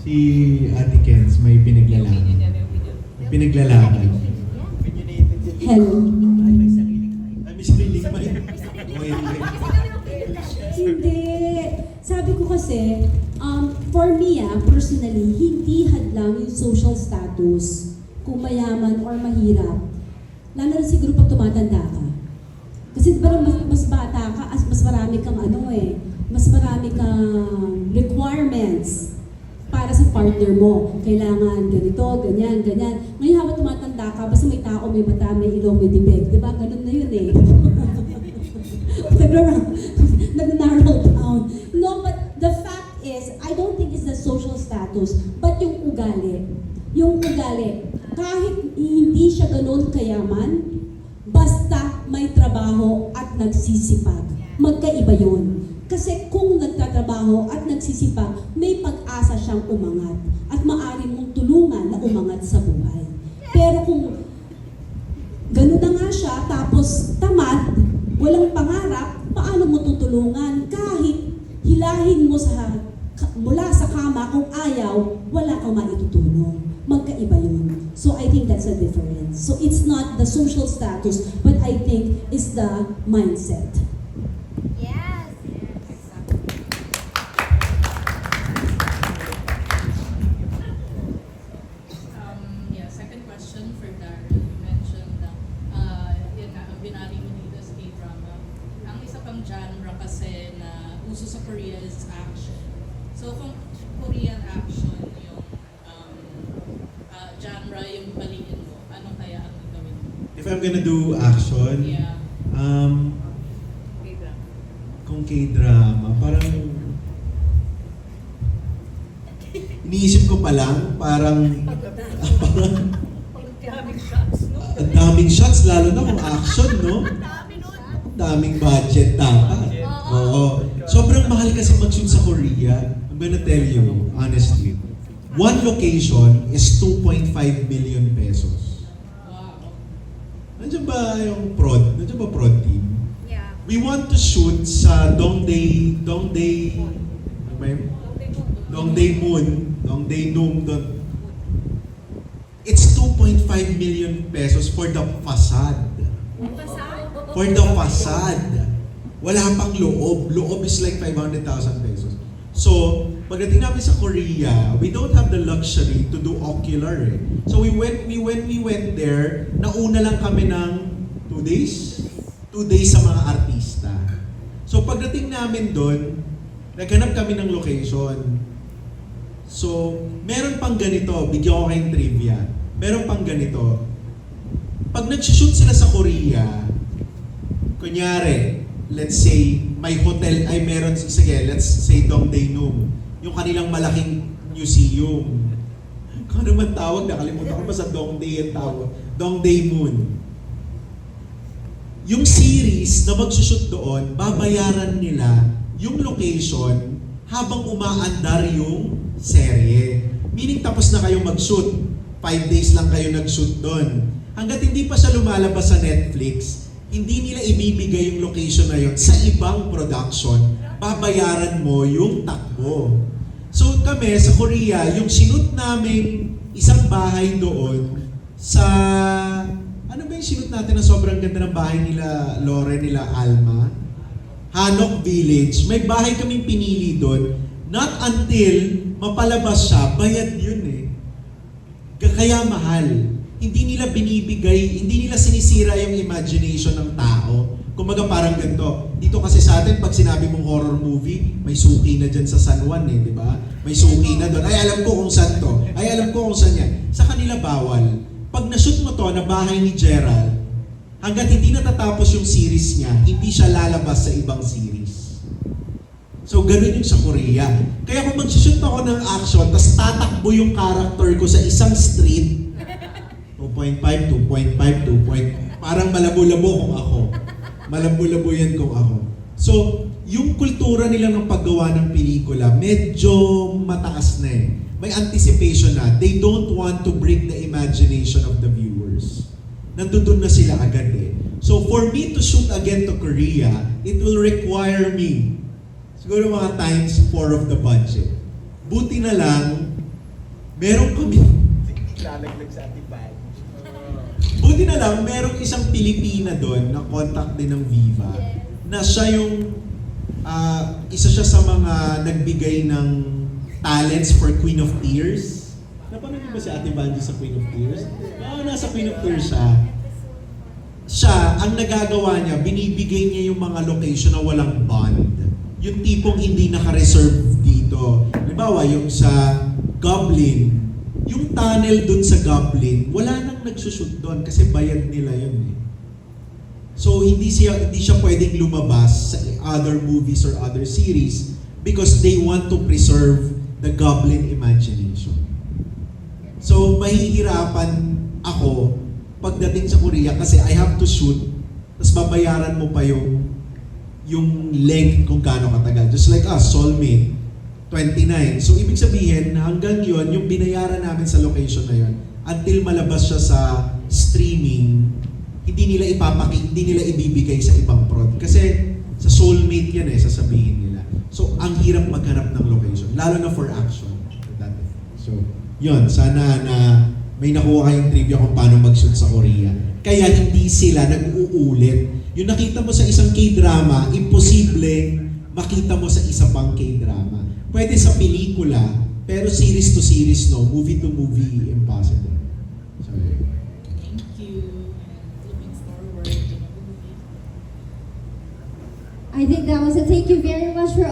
Si Ate Kenz may pinaglalakan. Hello. Ay, may sariling mic. Hindi. Sabi ko kasi, for me, personally, hindi hadlang yung social status kung mayaman or mahirap. Lalo na siguro pag tumatanda ka. Kasi parang mas bata ka, mas marami kang mas marami kang requirements para sa partner mo. Kailangan ganito, ganyan, ganyan. Ngayon habang tumatanda ka, basta may tao, may mata, may ilong, may bibig. Diba? Ganun na yun eh. Nag-narrow down. No, but the fact is, I don't think it's the social status, but yung ugali. Yung ugali. Kahit hindi siya ganun kayaman, basta may trabaho at nagsisipag. Magkaiba yun. Kasi kung nagtatrabaho at nagsisipag, may pag-asa siyang umangat at maaari mong tulungan na umangat sa buhay. Pero kung gano'n na nga siya, tapos tamad, walang pangarap, paano mo tutulungan? Kahit hilahin mo mula sa kama, kung ayaw, wala kang maitutulong. Magkaiba yun. So I think that's a difference. So it's not the social status, but I think it's the mindset. Second question for Darren. You mentioned na yun nga, ang binari mo dito sa K-drama. Ang isa pang genre kasi na uso sa Korea is action. So kung Korean action yung genre yung baliin mo, ano kaya ang gawin mo? If I'm gonna do action, Yeah. kung K-drama, parang iniisip ko pa lang, parang ang daming shots, lalo na kung action, no? Ang daming budget dapat. Oo. Sobrang mahal kasi mag-shoot sa Korea. I'm gonna tell you, honestly. One location is 2.5 million pesos. Nandiyan ba yung prod? Nandiyan ba prod team? Yeah. We want to shoot sa Dongdae Noom. It's 2.5 million pesos for the facade. For the facade. Wala pang loob. Loob is like 500,000 pesos. So, pagdating namin sa Korea, we don't have the luxury to do ocular eh. So we went there, nauna lang kami ng 2 days? 2 days sa mga artista. So pagdating namin doon, naghanap kami ng location. So, meron pang ganito, bigyan ko kayong trivia. Meron pang ganito. Pag nag-shoot sila sa Korea, kunyari, let's say, may hotel, let's say Dongdae Noom. Yung kanilang malaking museum. Kung ano man tawag, nakalimutan ko pa sa Dongdae yung tawag. Dongdae Moon. Yung series na magsushoot doon, babayaran nila yung location habang umaandar yung serye. Meaning tapos na kayo mag-shoot. 5 days lang kayo nag-shoot doon. Hanggat hindi pa siya lumalabas sa Netflix, hindi nila ibibigay yung location na yun sa ibang production. Babayaran mo yung takbo. So kami sa Korea, yung sinut namin isang bahay doon sa, ano ba yung sinut natin na sobrang ganda ng bahay nila Lore, nila Alma? Hanok Village. May bahay kaming pinili doon. Not until mapalabas siya, bayad yun eh. Kaya mahal. Hindi nila binibigay, hindi nila sinisira yung imagination ng tao. Kumaga parang ganito. Dito kasi sa atin, pag sinabi mong horror movie, may suki na dyan sa San Juan eh, di ba? May suki na doon. Ay, alam ko kung saan to. Ay, alam ko kung saan yan. Sa kanila bawal. Pag na-shoot mo to na bahay ni Gerald, hanggat hindi natatapos yung series niya, hindi siya lalabas sa ibang series. So, ganun yung sa Korea. Kaya kung mag-shoot ako ng action, tas tatakbo yung character ko sa isang street, 2.5, 2.5, 2.5, parang malabo-labo kung ako. Malabo-labo yan kung ako. So, yung kultura nila ng paggawa ng pelikula, medyo mataas na eh. May anticipation na. They don't want to break the imagination of the viewers. Nandun na sila agad eh. So, for me to shoot again to Korea, it will require me siguro mga times 4 of the budget. Buti na lang, meron kami buti na lang, merong isang Pilipina doon na contact din ng Viva na siya yung isa siya sa mga nagbigay ng talents for Queen of Tears. Napanood niyo ba si Ate Banji sa Queen of Tears? Oo, nasa Queen of Tears siya. Siya, ang nagagawa niya, binibigay niya yung mga location na walang bond. Yung tipong hindi naka-reserve dito. Halimbawa, yung sa Goblin, yung tunnel dun sa Goblin, wala nang nagsushoot doon kasi bayad nila yun eh. So hindi siya pwedeng lumabas sa other movies or other series because they want to preserve the Goblin imagination. So mahihirapan ako pagdating sa Korea kasi I have to shoot, tapos babayaran mo pa yung length kung gaano katagal. Just like us, Soulmate, 29. So, ibig sabihin, hanggang yon yung binayaran namin sa location na yon, until malabas siya sa streaming, hindi nila ibibigay sa ibang prod. Kasi sa Soulmate yan eh, sasabihin nila. So, ang hirap maghanap ng location, lalo na for action. So, yon sana na may nakuha kayong trivia kung paano mag-shoot sa Korea. Kaya hindi sila nag-uulit. Yung nakita mo sa isang K-drama, imposible makita mo sa isa pang K-drama. Pwede sa pelikula, pero series to series no, movie to movie, impossible. Sorry. Thank you. Looking forward to the movie. I think that was it. Thank you very much for